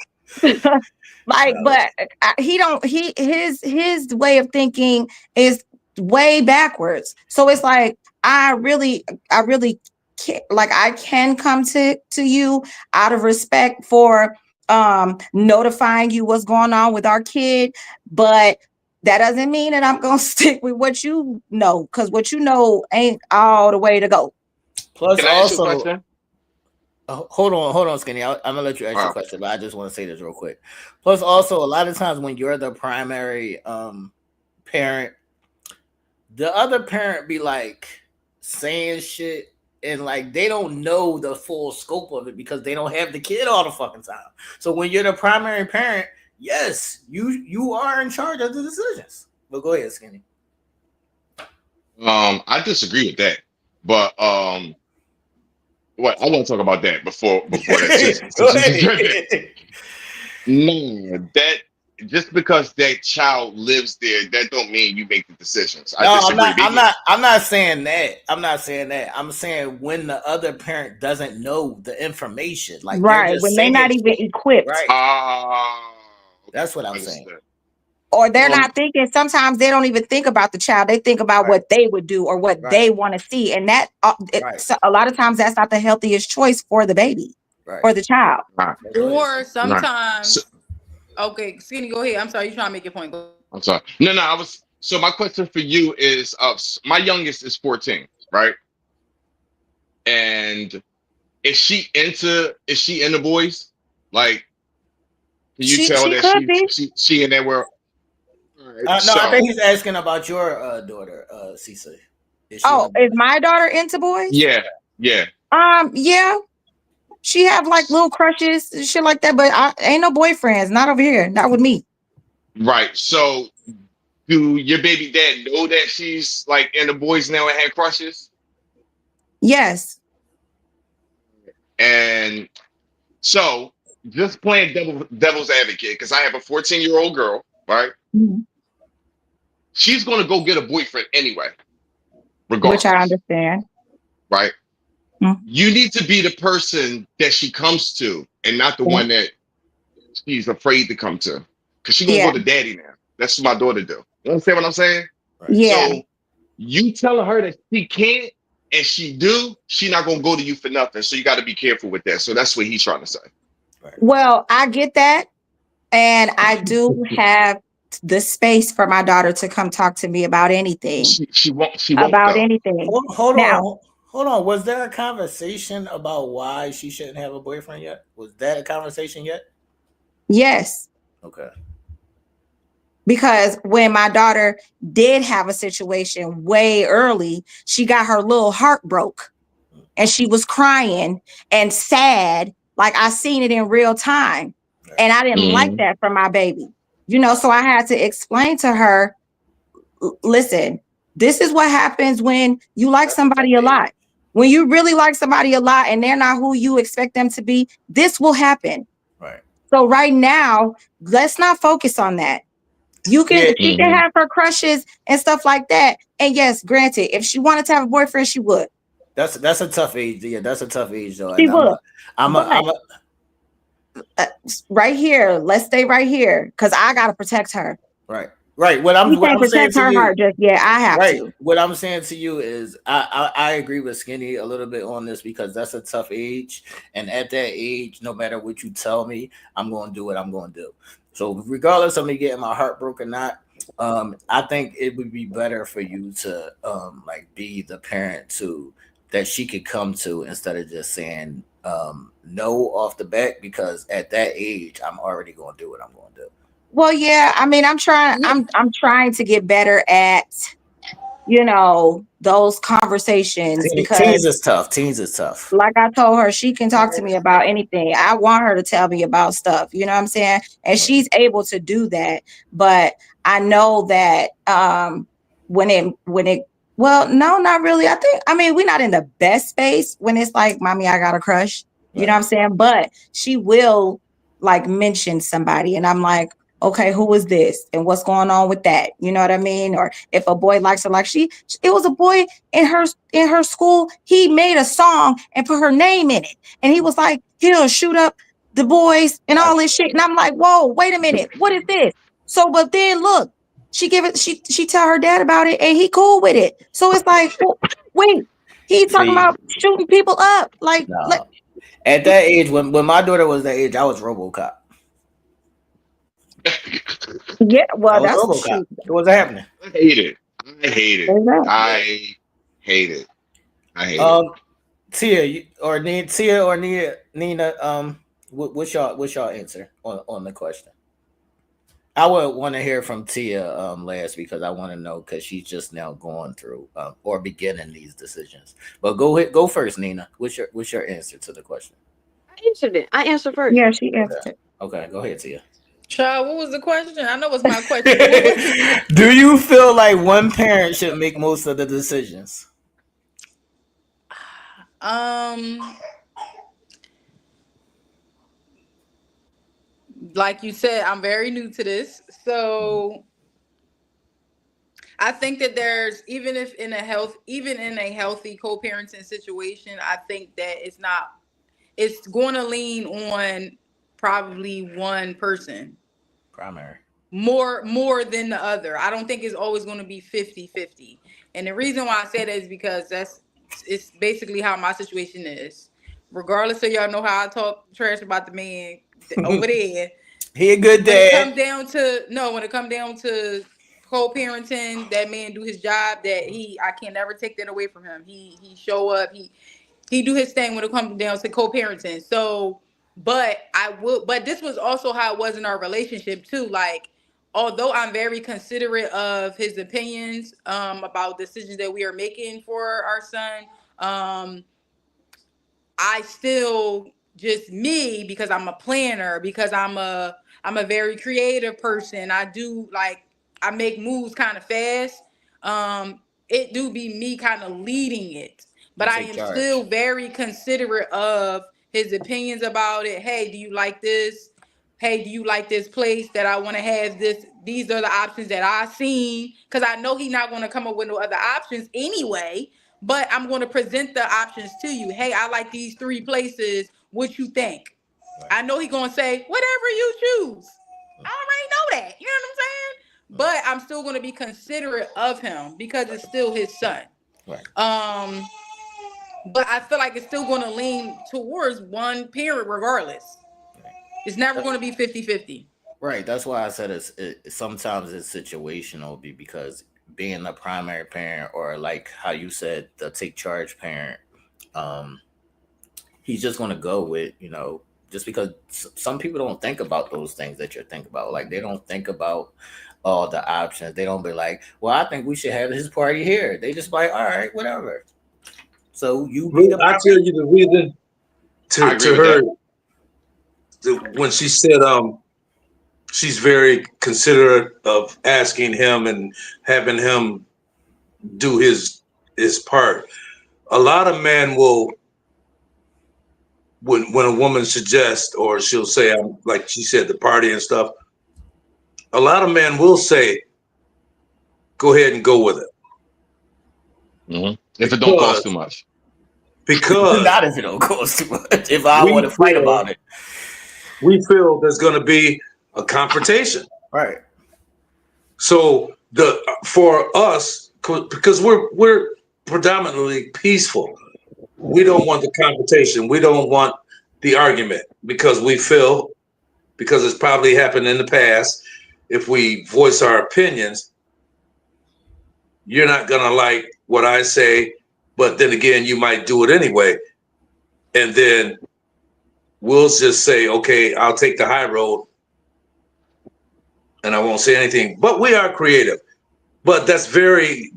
P: like, but his way of thinking is way backwards. So it's like I really can't, like, I can come to you out of respect for notifying you what's going on with our kid, but that doesn't mean that I'm gonna stick with what you know, because what you know ain't all the way to go.
N: Plus,
J: Can I ask you a
N: also,
J: question?
N: hold on, Skinny. I'm gonna let you ask your question, but I just want to say this real quick. Plus, also, a lot of times when you're the primary parent, the other parent be like saying shit, and like they don't know the full scope of it because they don't have the kid all the fucking time. So when you're the primary parent, yes, you are in charge of the decisions. But go ahead, Skinny.
J: I disagree with that, but what I want to talk about that before that. No, that just because that child lives there, that don't mean you make the decisions. I disagree.
N: I'm not saying that. I'm not saying that. I'm saying when the other parent doesn't know the information, like
P: right, when they're not even equipped.
N: Right. That's what I'm saying.
P: Or they're not thinking. Sometimes they don't even think about the child. They think about what they would do or what they want to see, and that so a lot of times that's not the healthiest choice for the baby or the child.
I: Or sometimes, okay, Skinny, go ahead. I'm sorry, you trying to make your point. Go.
J: I'm sorry. No. So my question for you is, my youngest is 14, right? And is she into boys? Like, can you tell that she in that world?
N: Right, no, I think he's asking about your daughter, Cece.
P: Is my daughter into boys?
J: Yeah.
P: Yeah. She have like little crushes and shit like that, but ain't no boyfriends. Not over here. Not with me.
J: Right. So, do your baby dad know that she's like into boys now and had crushes?
P: Yes.
J: And so, just playing devil's advocate, because I have a 14-year-old girl, right?
P: Mm-hmm.
J: She's going to go get a boyfriend anyway, regardless.
P: Which I understand.
J: Right?
P: Mm-hmm.
J: You need to be the person that she comes to and not the one that she's afraid to come to. Because she's going to go to daddy now. That's what my daughter do. You understand what I'm saying?
P: Right. Yeah.
J: So, you telling her that she can't and she do, she not going to go to you for nothing. So, you got to be careful with that. So, that's what he's trying to say.
P: Right. Well, I get that. And I do have the space for my daughter to come talk to me about anything.
J: She won't
P: about
J: though.
P: anything.
N: Hold on. Was there a conversation about why she shouldn't have a boyfriend yet? Was that a conversation yet?
P: Yes.
N: Okay.
P: Because when my daughter did have a situation way early, she got her little heart broke and she was crying and sad. Like I seen it in real time. And I didn't like that for my baby, you know, so I had to explain to her, listen, this is what happens when you like somebody a lot. When you really like somebody a lot and they're not who you expect them to be, this will happen.
N: Right.
P: So right now, let's not focus on that. She can have her crushes and stuff like that. And yes, granted, if she wanted to have a boyfriend, she would.
N: That's a tough age. Yeah, that's a tough age though.
P: She would. Right here. Let's stay right here because I gotta protect her.
N: Right. What I'm saying to you,
P: heart just I have to.
N: What I'm saying to you is I agree with Skinny a little bit on this because that's a tough age, and at that age, no matter what you tell me, I'm going to do what I'm going to do. So regardless of me getting my heart broken or not, I think it would be better for you to like be the parent to that she could come to instead of just saying no off the bat, because at that age I'm already going to do what I'm going to do.
P: Well, yeah, I mean, I'm trying to get better at, you know, those conversations, because
N: Teens is tough. Teens is tough.
P: like I told her, she can talk to me about anything. I want her to tell me about stuff, you know what I'm saying? And she's able to do that. But I know that when it well, no, not really. I mean, we're not in the best space when it's like, mommy, I got a crush. You know what I'm saying? But she will like mention somebody, and I'm like, okay, who is this and what's going on with that? You know what I mean? Or if a boy likes her, like it was a boy in her school, he made a song and put her name in it. And he was like, he'll shoot up the boys and all this shit. And I'm like, whoa, wait a minute. What is this? So, but then look, she tell her dad about it and he cool with it. So it's like, wait, he's talking about shooting people up. Like,
N: no. At that age, when my daughter was that age, I was RoboCop.
P: Yeah, well, that's
N: RoboCop. What's happening?
J: I hate it.
N: Tia or Nina, what's y'all answer on the question? I would want to hear from Tia last, because I want to know, because she's just now going through or beginning these decisions. But go first, Nina. What's your answer to the question?
K: I answered it. I answered first.
P: Yeah, she answered it.
N: Okay, go ahead, Tia.
I: Child, what was the question? I know what's my question.
N: Do you feel like one parent should make most of the decisions?
I: Like you said, I'm very new to this, so I think that there's even in a healthy co-parenting situation, I think that it's going to lean on probably one person.
N: Primary.
I: More than the other. I don't think it's always going to be 50-50. And the reason why I say that is because it's basically how my situation is. Regardless of y'all know how I talk trash about the man over there.
N: He a good dad.
I: When it come down to co-parenting, that man do his job. I can never take that away from him. He show up. He do his thing when it comes down to co-parenting. So, but this was also how it was in our relationship too. Like, although I'm very considerate of his opinions about decisions that we are making for our son, I still just me, because I'm a planner, because I'm a very creative person. I make moves kind of fast. It do be me kind of leading it, but I am still very considerate of his opinions about it. Hey, do you like this? Hey, do you like this place that I want to have this? These are the options that I've seen, because I know he's not going to come up with no other options anyway. But I'm going to present the options to you. Hey, I like these 3 places. What you think? Right. I know he's going to say, whatever you choose. I already know that. You know what I'm saying? But I'm still going to be considerate of him because it's still his son.
N: Right.
I: But I feel like it's still going to lean towards one parent regardless. Right. It's never going to be 50-50.
N: Right. That's why I said sometimes it's situational, because being the primary parent, or like how you said, the take charge parent, he's just going to go with, just because some people don't think about those things that you're thinking about. Like, they don't think about all the options. They don't be like, well, I think we should have his party here. They just like, all right, whatever. So I
O: tell you the reason to her, when she said, she's very considerate of asking him and having him do his part. A lot of men will, when a woman suggests, or she'll say, like she said, the party and stuff, a lot of men will say, go ahead and go with it.
J: Mm-hmm. If it don't cost too much.
O: Because
N: not if it don't cost too much. If I want to fight about it.
O: We feel there's going to be a confrontation.
N: Right.
O: So for us, because we're predominantly peaceful, we don't want the confrontation. We don't want the argument, because we feel, because it's probably happened in the past, if we voice our opinions, you're not gonna like what I say, but then again, you might do it anyway. And then we'll just say, okay, I'll take the high road and I won't say anything. But we are creative. But that's very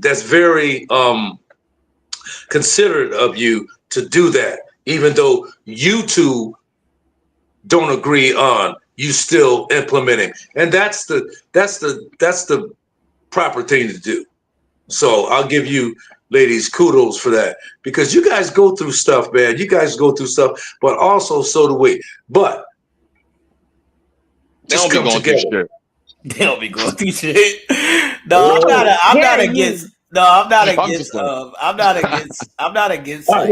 O: considerate of you to do that, even though you two don't agree on, you still implementing. And that's the proper thing to do. So I'll give you ladies kudos for that, because you guys go through stuff, man. You guys go through stuff, but also so do we. But
J: they don't be going through shit.
Q: They don't be going through shit. No, I'm not against. No, I'm not against. I'm not against. Like,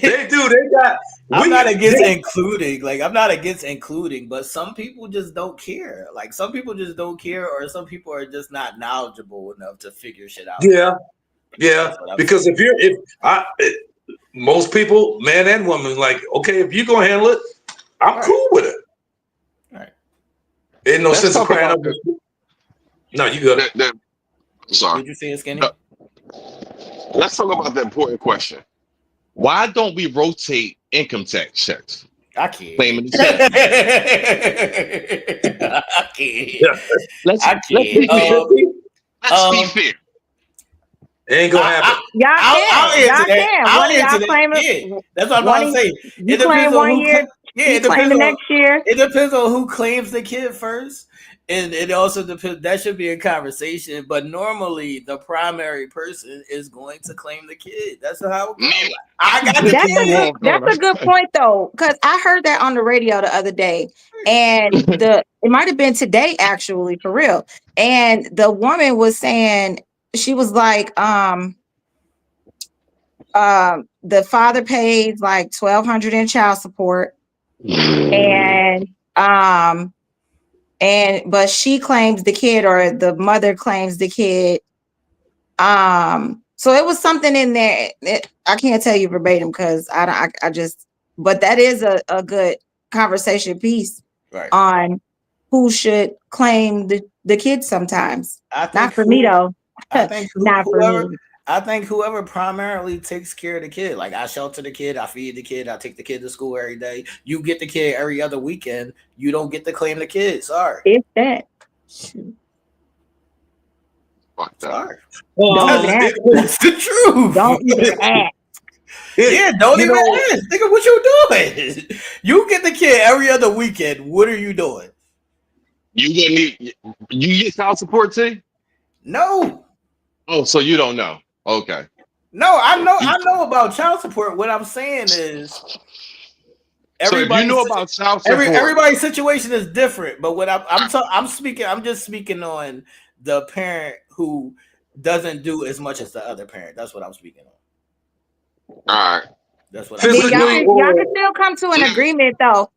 O: they do. They got.
Q: I'm not against including. Like, I'm not against including, but some people just don't care. Like, some people just don't care, or some people are just not knowledgeable enough to figure shit out.
O: Yeah. Because most people, man and woman, like, okay, if you're gonna handle it, I'm cool with it.
Q: Right.
O: Ain't no sense of crying up. No, you good.
J: Sorry.
Q: Did you say it, Skinny?
J: Let's talk about the important question. Why don't we rotate income tax checks?
Q: I can't.
J: Claiming the check.
Q: I can't.
J: Let's be fair.
O: It ain't gonna happen.
Q: I'll answer that. I'll answer that. Yeah, that's what I'm trying to say.
P: You claim 1 year. You claim the next year.
Q: It depends on who claims the kid first. And it also depends. That should be a conversation. But normally, the primary person is going to claim the kid. That's how it goes. I got the kid.
P: That's a good point, though, because I heard that on the radio the other day, and it might have been today, actually, for real. And the woman was saying, she was like, the father pays like $1,200 in child support, but she claims the kid, or the mother claims the kid. So it was something in there. I can't tell you verbatim because I just, but that is a good conversation piece on who should claim the kid sometimes. Not for me though.
Q: I think whoever primarily takes care of the kid, like I shelter the kid, I feed the kid, I take the kid to school every day. You get the kid every other weekend. You don't get to claim the kid. Sorry.
P: It's that.
Q: Sorry. It's the truth.
P: Don't even ask.
Q: Yeah, don't even ask. Nigga, what you doing? You get the kid every other weekend. What are you doing?
J: You get child support too?
Q: No.
J: Oh, so you don't know? Okay.
Q: No, I know about child support. What I'm saying is,
J: so if you know about child support,
Q: everybody's situation is different. But what I'm just speaking on the parent who doesn't do as much as the other parent. That's what I'm speaking on.
J: All right.
Q: That's what
P: y'all can still come to an agreement though.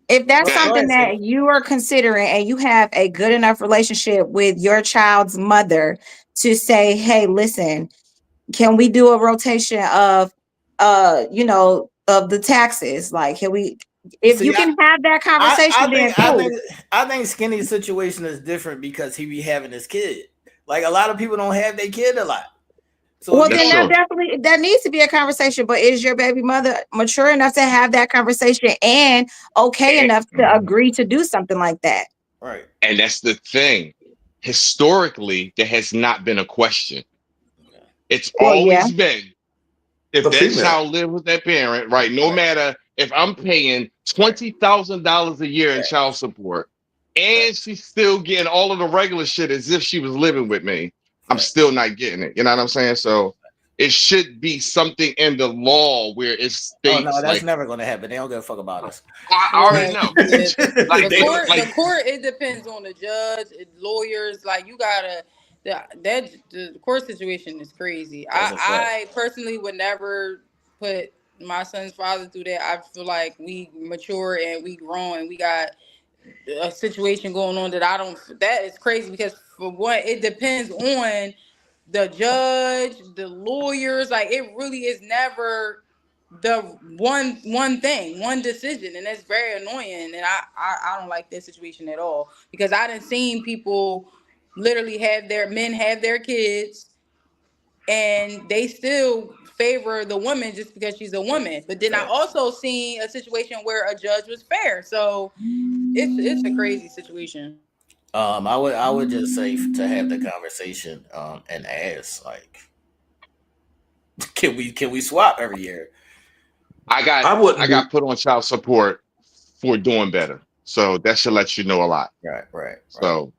P: If that's something that you are considering and you have a good enough relationship with your child's mother to say, hey, listen, can we do a rotation of the taxes? Like, can we, if you can have that conversation,
Q: I think Skinny's situation is different because he be having his kid. Like a lot of people don't have their kid a lot. So
P: well, then that needs to be a conversation. But is your baby mother mature enough to have that conversation and okay enough to agree to do something like that?
Q: Right.
J: And that's the thing. Historically, there has not been a question. It's always been, if that child lives with that parent, right? No matter if I'm paying $20,000 a year in child support and she's still getting all of the regular shit as if she was living with me, I'm still not getting it. You know what I'm saying? So it should be something in the law where it states.
Q: Oh no, that's never going to happen. They don't give a fuck about us.
J: I already know.
I: The court, it depends on the judge, lawyers. Like you gotta. The court situation is crazy. I personally would never put my son's father through that. I feel like we mature and we grown and we got a situation going on that is crazy because for one, it depends on the judge, the lawyers. Like it really is never the one thing, one decision, and that's very annoying. And I don't like this situation at all, because I done seen people literally have their kids, and they still favor the woman just because she's a woman. But then I also seen a situation where a judge was fair. So it's a crazy situation.
N: I would just say to have the conversation and ask, like, can we swap every year?
J: I got put on child support for doing better, so that should let you know a lot.
N: Right.
J: So,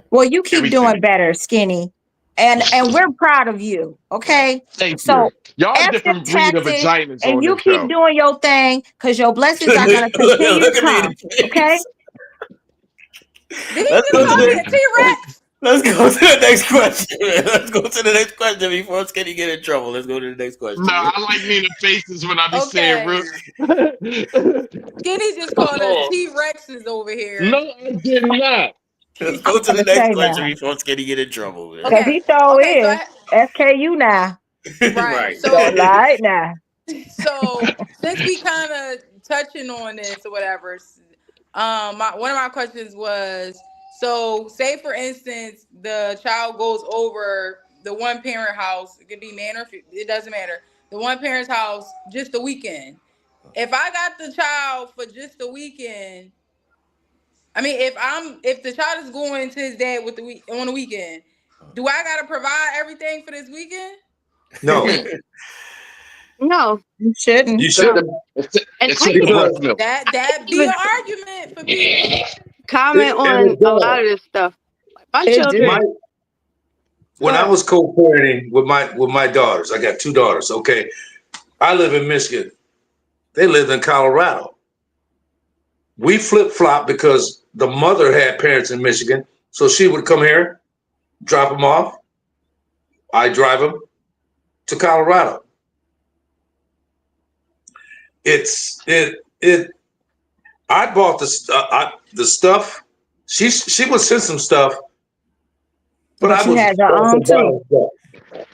P: well, you keep doing better, Skinny, and we're proud of you. Okay,
J: thank
P: so
J: you. Y'all
P: F
J: different
P: them
J: breed of
P: taxes,
J: vaginas
P: and
J: on
P: you
J: this
P: keep
J: show.
P: doing your thing, because your blessings are gonna continue to come. Okay.
I: Did he just call me a T-Rex?
Q: Let's go to the next question. Let's go to the next question before Skinny get in trouble. Let's go to the next question.
J: No, I like meaning faces when I be saying real.
I: Skinny just called us T-Rexes over here.
J: No, I did not.
Q: Let's go to the next question before Skinny get in trouble. Man.
P: Because he so is SKU now.
I: Right. So
P: don't lie now.
I: So since we kind of touching on this or whatever, one of my questions was, so say for instance the child goes over the one parent house, it could be man or it doesn't matter, the one parent's house just the weekend. If I got the child for just the weekend, I mean, if the child is going to his dad on the weekend, do I gotta provide everything for this weekend?
O: No.
K: No,
P: you shouldn't.
O: You shouldn't.
I: That be an argument for people.
K: Comment on a lot of this stuff. My children.
O: When I was co-parenting with my daughters, I got two daughters. Okay, I live in Michigan. They lived in Colorado. We flip-flop because the mother had parents in Michigan, so she would come here, drop them off. I drive them to Colorado. I bought the stuff. She would send some stuff, but I was
P: had her own too.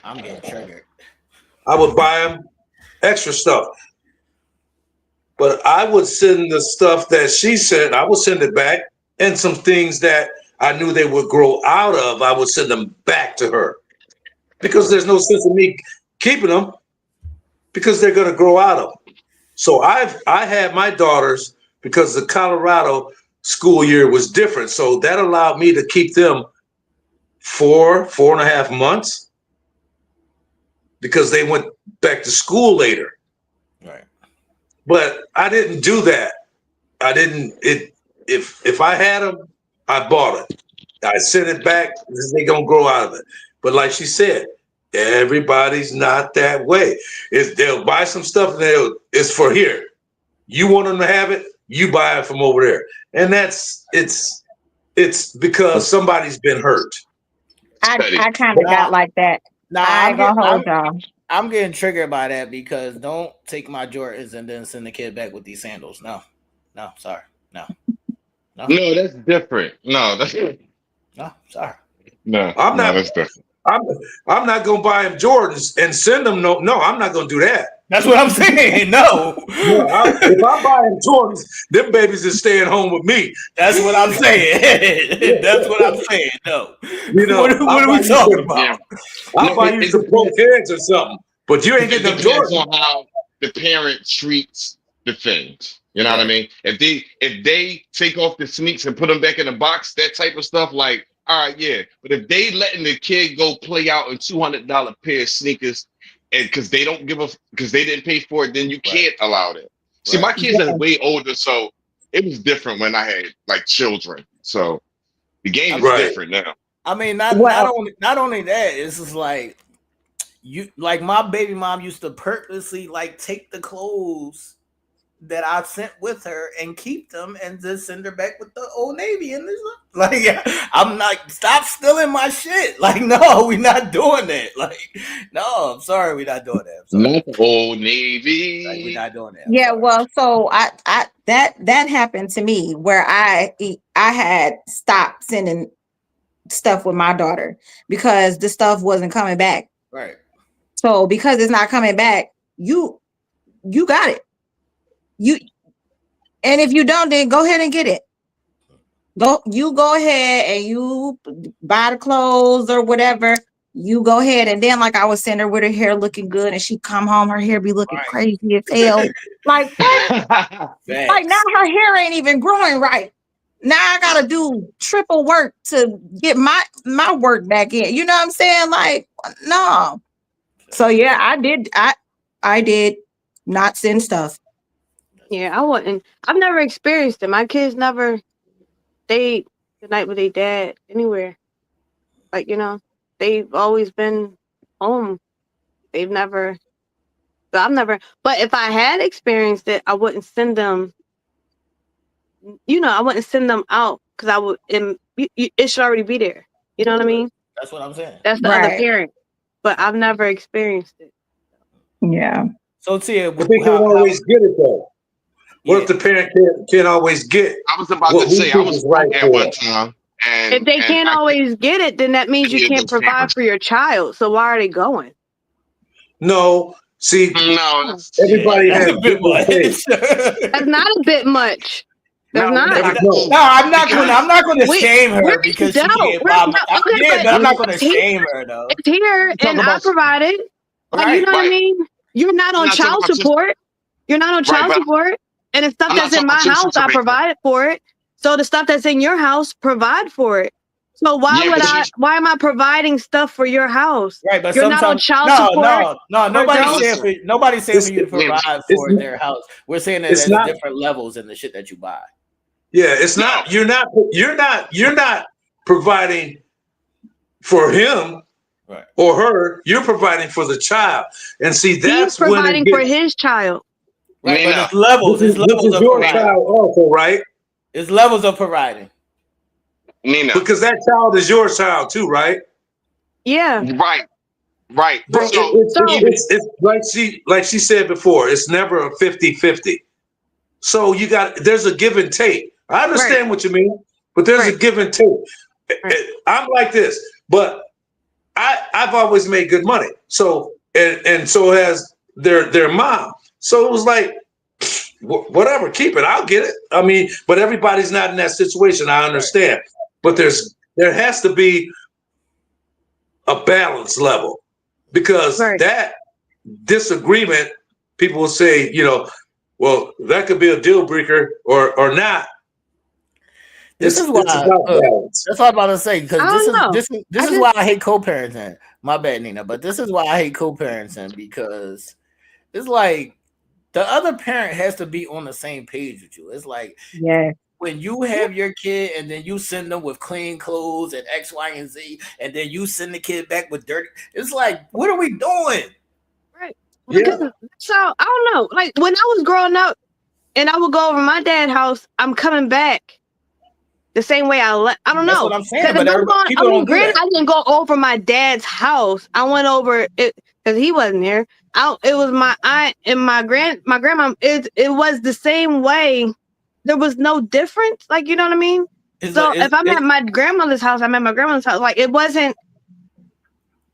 Q: I'm getting triggered.
O: I would buy them extra stuff, but I would send the stuff that she sent. I would send it back, and some things that I knew they would grow out of, I would send them back to her, because there's no sense in me keeping them, because they're going to grow out of them. So I had my daughters, because the Colorado school year was different. So that allowed me to keep them 4.5 months, because they went back to school later.
Q: Right.
O: But I didn't do that. If I had them, I bought it. I sent it back, they're going to grow out of it. But like she said, everybody's not that way. They'll buy some stuff and it's for here. You want them to have it, you buy it from over there. And it's because somebody's been hurt.
P: I kind of got like that. I ain't gonna hold y'all.
Q: I'm getting triggered by that, because don't take my Jordans and then send the kid back with these sandals. No, sorry. No,
J: that's different. No,
Q: sorry.
J: No,
O: I'm not.
J: That's different.
O: I'm not gonna buy him Jordans and send them. No, I'm not gonna do that.
Q: That's what I'm saying. No.
O: If I buy him Jordans, them babies is staying home with me.
Q: That's what I'm saying. That's what I'm saying. No.
O: You know,
Q: what are we talking about?
O: I'll buy you some broke heads or something, but you ain't getting them
J: Depends
O: Jordans.
J: on how the parent treats the things. You know what I mean? If they take off the sneaks and put them back in the box, that type of stuff, like, all right, yeah. But if they letting the kid go play out in $200 pair of sneakers, and because they don't because they didn't pay for it, then you can't allow that. See, my kids are way older, so it was different when I had like children. So the game is different now.
Q: I mean, not only that, it's just like my baby mom used to purposely like take the clothes that I sent with her and keep them and just send her back with the Old Navy. And like, I'm like, stop stealing my shit. Like, no, we're not doing that. Like, no, I'm sorry, we're not doing that.
J: Not the Old Navy.
Q: Like, we're not doing that.
P: Yeah, well, so that happened to me, where I had stopped sending stuff with my daughter because the stuff wasn't coming back.
Q: Right.
P: So because it's not coming back, you got it. And if you don't, then go ahead and get it. Go ahead and you buy the clothes or whatever. You go ahead, and then like I was sending her with her hair looking good, and she come home, her hair be looking crazy as hell. Like what? Like now her hair ain't even growing right. Now I gotta do triple work to get my work back in. You know what I'm saying? Like no. So yeah, I did not send stuff.
K: Yeah, I wouldn't. I've never experienced it. My kids never stayed the night with their dad anywhere. Like, they've always been home. They've never, so I've never, but if I had experienced it, I wouldn't send them, I wouldn't send them out because I would, it should already be there. You know what I mean?
Q: That's what I'm saying.
K: That's the other parent, but I've never experienced it.
P: Yeah.
Q: So Tia,
O: but they can't always get it though. What if the parent can't always get?
J: I was about to say I was right at one time. And
K: if they can't always get it, then that means you can't provide for your child. So why are they going?
O: No, see,
J: no,
O: everybody has
Q: a bit much.
K: That's not a bit much. That's not.
Q: No, I'm not going to shame her because she can't buy. But I'm not going to shame her though.
K: It's here, and I provide it. Like, you know what I mean? You're not on child support. You're not on child support. And the stuff that's in my house, I provided for it. So the stuff that's in your house, provide for it. So why am I providing stuff for your house?
Q: Right, but
K: you're not on child support.
Q: No, nobody's saying for you to provide for their house. We're saying that there's different levels in the shit that you buy.
O: Yeah, it's not. You're not providing for him or her. You're providing for the child, and see that's
K: he's providing for his child.
Q: Right, but it's levels. It's levels of
O: your
Q: providing.
O: child also, right?
Q: It's levels of providing.
J: Nina,
O: because that child is your child too, right?
K: Yeah.
J: Right.
O: But it's like she said before. It's never a 50-50. So there's a give and take. I understand what you mean, but there's a give and take. I'm like this, but I've always made good money. So and so has their mom. So it was like, whatever, keep it. I'll get it. I mean, but everybody's not in that situation. I understand, but there has to be a balance level because that disagreement, people will say, well, that could be a deal breaker or not.
Q: This is why that's what I'm about to say, because this is why I hate co-parenting. My bad, Nina, but this is why I hate co-parenting, because it's like the other parent has to be on the same page with you. It's like when you have your kid and then you send them with clean clothes and X, Y, and Z, and then you send the kid back with dirty. It's like, what are we doing?
K: Right. Because, so I don't know. Like when I was growing up and I would go over my dad's house, I'm coming back the same way I left. I don't know.
Q: That's what I'm saying. But
K: granted, I didn't go over my dad's house. I went over it because he wasn't there. It was my aunt and my grandma. It was the same way. There was no difference. Like, you know what I mean? If I'm at my grandmother's house, I'm at my grandmother's house. Like, it wasn't.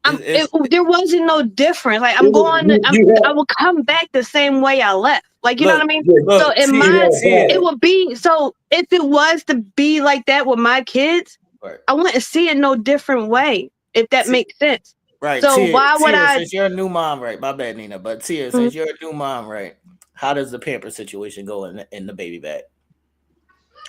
K: There wasn't no difference. Like, I will come back the same way I left. Like, you know what I mean? So it would be, so if it was to be like that with my kids, I wouldn't see it no different way, if that makes sense.
Q: Right.
K: So
Q: Tia,
K: why would I?
Q: Since you're a new mom, right? My bad, Nina. But Tia, since you're a new mom, right? How does the pamper situation go in the baby bag?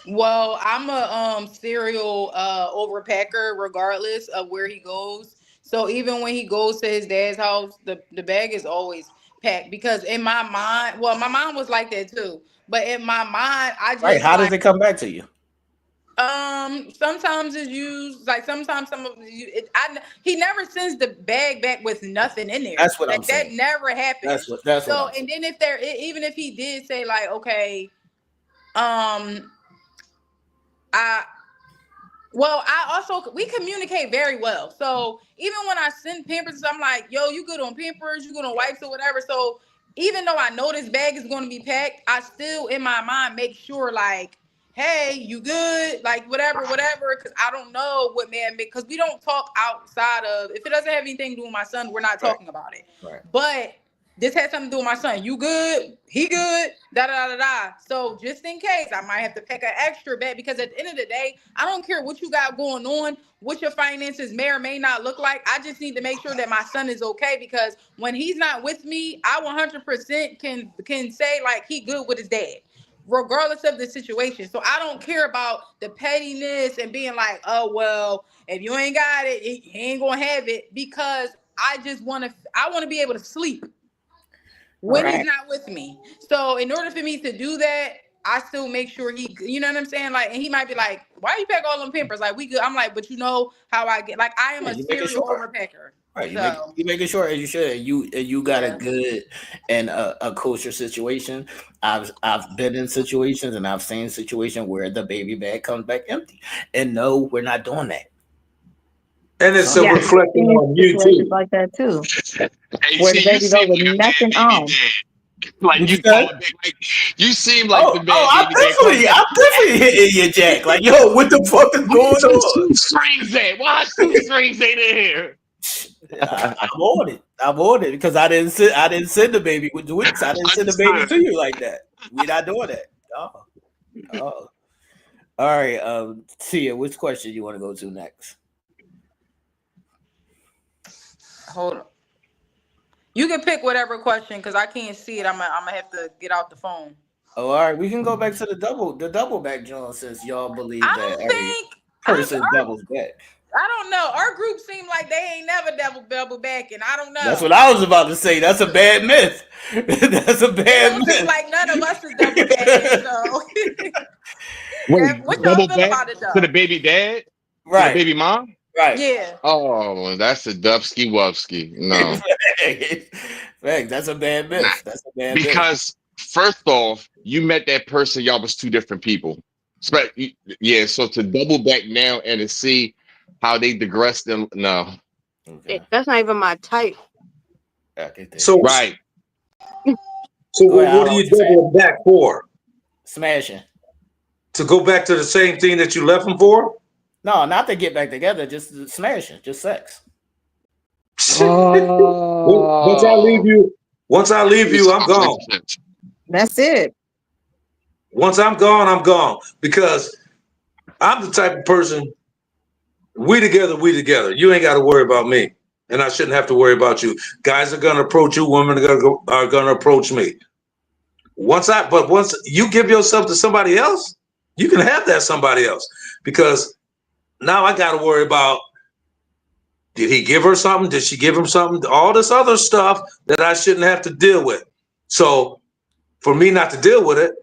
I: Well, I'm a cereal overpacker regardless of where he goes. So even when he goes to his dad's house, the bag is always packed, because in my mind, well, my mom was like that too. But in my mind, I just
Q: how does it come back to you?
I: Sometimes it's used, like sometimes he never sends the bag back with nothing in there.
Q: That's what I'm saying.
I: That never happens.
Q: That's
I: so.
Q: What
I: and then even if he did say like, okay, we communicate very well. So even when I send Pampers, I'm like, yo, you good on Pampers, you good on wipes or whatever. So even though I know this bag is going to be packed, I still in my mind make sure like, hey, you good? Like whatever, because I don't know what man, because we don't talk outside of, if it doesn't have anything to do with my son, we're not talking about it.
Q: Right.
I: But this had something to do with my son. You good? He good? Da da da da. So just in case, I might have to pack an extra bag because at the end of the day, I don't care what you got going on, what your finances may or may not look like. I just need to make sure that my son is okay because when he's not with me, I 100% can say like he good with his dad, regardless of the situation. So I don't care about the pettiness and being like, oh well, if you ain't got it, he ain't gonna have it because I want to be able to sleep when he's not with me. So in order for me to do that, I still make sure he, you know what I'm saying? Like, and he might be like, why you pack all them Pampers? Like, we good. I'm like, but you know how I get, like, I am a serial overpacker.
Q: Right,
I: So,
Q: you making sure as you should. You got a good and a kosher situation. I've been in situations and I've seen situations where the baby bag comes back empty. And no, we're not doing that.
O: And it's a reflection on you too.
P: Like that too.
J: Hey,
P: Where
J: see,
P: the
J: you
P: baby go
J: seem
P: with
J: like a bad
P: nothing
J: baby
P: on.
J: dad. Like you going back, like you seem like the bad
Q: I'm
J: baby dad.
Q: I'm definitely hitting you, Jack. Like, yo, what the fuck is going on?
J: Two strings at? Why two strings ain't in here?
Q: I'm on it because I didn't send the baby with the wits. I didn't send the baby to you like that. We're not doing that. Oh. All right, Tia, which question you want to go to next?
I: hold on. You can pick whatever question because I can't see it. I'm gonna have to get out the phone.
Q: Oh, all right. We can go back to the double back, John, since y'all believe that every person doubles back.
I: I don't know. Our group seemed like they ain't never double back, and I don't know.
Q: That's what I was about to say. That's a bad myth. That's a bad myth.
I: Seem like none of us is double backing. So,
J: Wait,
I: what y'all
J: double
I: feel
J: back
I: about it though?
J: to the baby dad,
Q: right?
J: To the baby mom,
Q: right?
I: Yeah.
J: Oh, that's a Dubsky Wubsky. No,
Q: That's a bad myth. That's a bad myth.
J: Because first off, you met that person, y'all was two different people. Yeah, so to double back now and to see how they digress them, no.
K: Okay. That's not even my type.
O: So
J: right.
O: So what are you doubling back for?
Q: Smashing.
O: To go back to the same thing that you left them for?
Q: No, not to get back together. Just smashing. Just sex.
O: Once I leave you, I'm gone.
P: That's it.
O: Once I'm gone because I'm the type of person. We together. You ain't got to worry about me, and I shouldn't have to worry about you. Guys are gonna approach you. Women are gonna approach me. Once you give yourself to somebody else, you can have that somebody else because now I got to worry about. Did he give her something? Did she give him something? All this other stuff that I shouldn't have to deal with. So for me not to deal with it,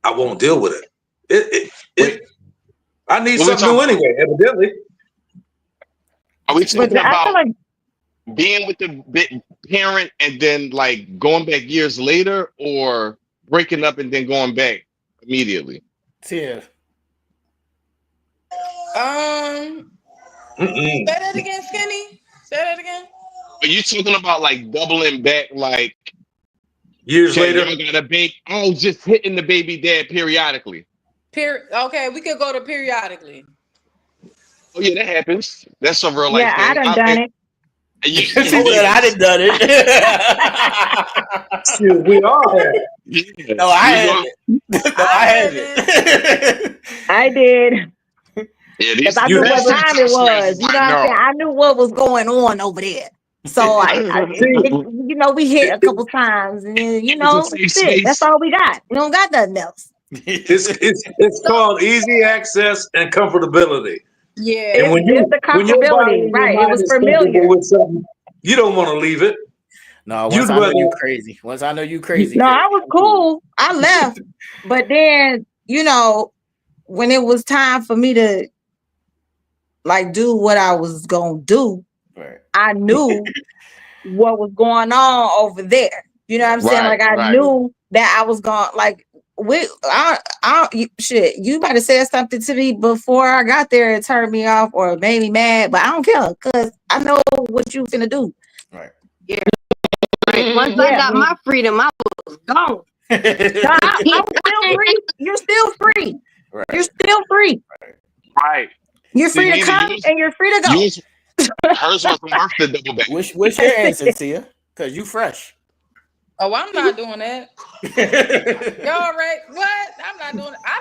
O: I won't deal with it. I need something new anyway, evidently.
J: Are we talking about being with the parent and then like going back years later, or breaking up and then going back immediately?
Q: Tia.
I: Say that again, Skinny. Say that again.
J: Are you talking about like doubling back, like
O: years later?
J: Y'all got a baby. Oh, just hitting the baby dad periodically.
I: Okay, we could go to periodically.
J: Oh yeah, that happens. That's a real life thing.
P: I done it.
Q: I done it.
O: Shoot, we all have it.
J: Yeah.
Q: No, I haven't. I haven't.
P: I did.
J: Yeah,
P: because I knew what time it was. You know what I'm saying? I knew what was going on over there. So we hit a couple times, and then that's it. That's all we got. We don't got nothing else.
O: It's called easy access and comfortability.
I: Yeah,
O: and when
P: the comfortability, right? It was familiar.
O: With something, you don't want to leave it.
Q: No, once I know you crazy. Once I know you crazy.
P: No, I was cool. I left, but then when it was time for me to like do what I was gonna do,
Q: right.
P: I knew what was going on over there. You know what I'm saying? Like I knew that I was going like you might have said something to me before I got there and turned me off or made me mad, but I don't care because I know what you finna do.
Q: Right.
K: Yeah. Right. Once I got my freedom, I was gone.
P: I'm still free. You're still free.
Q: Right.
P: You're still free.
J: Right.
P: You're free to come and you're free to go.
J: Hers wasn't worth the double back.
Q: What's your answer, Tia? Because you fresh.
I: Oh, I'm not doing that. Y'all right? What? I'm not doing it. I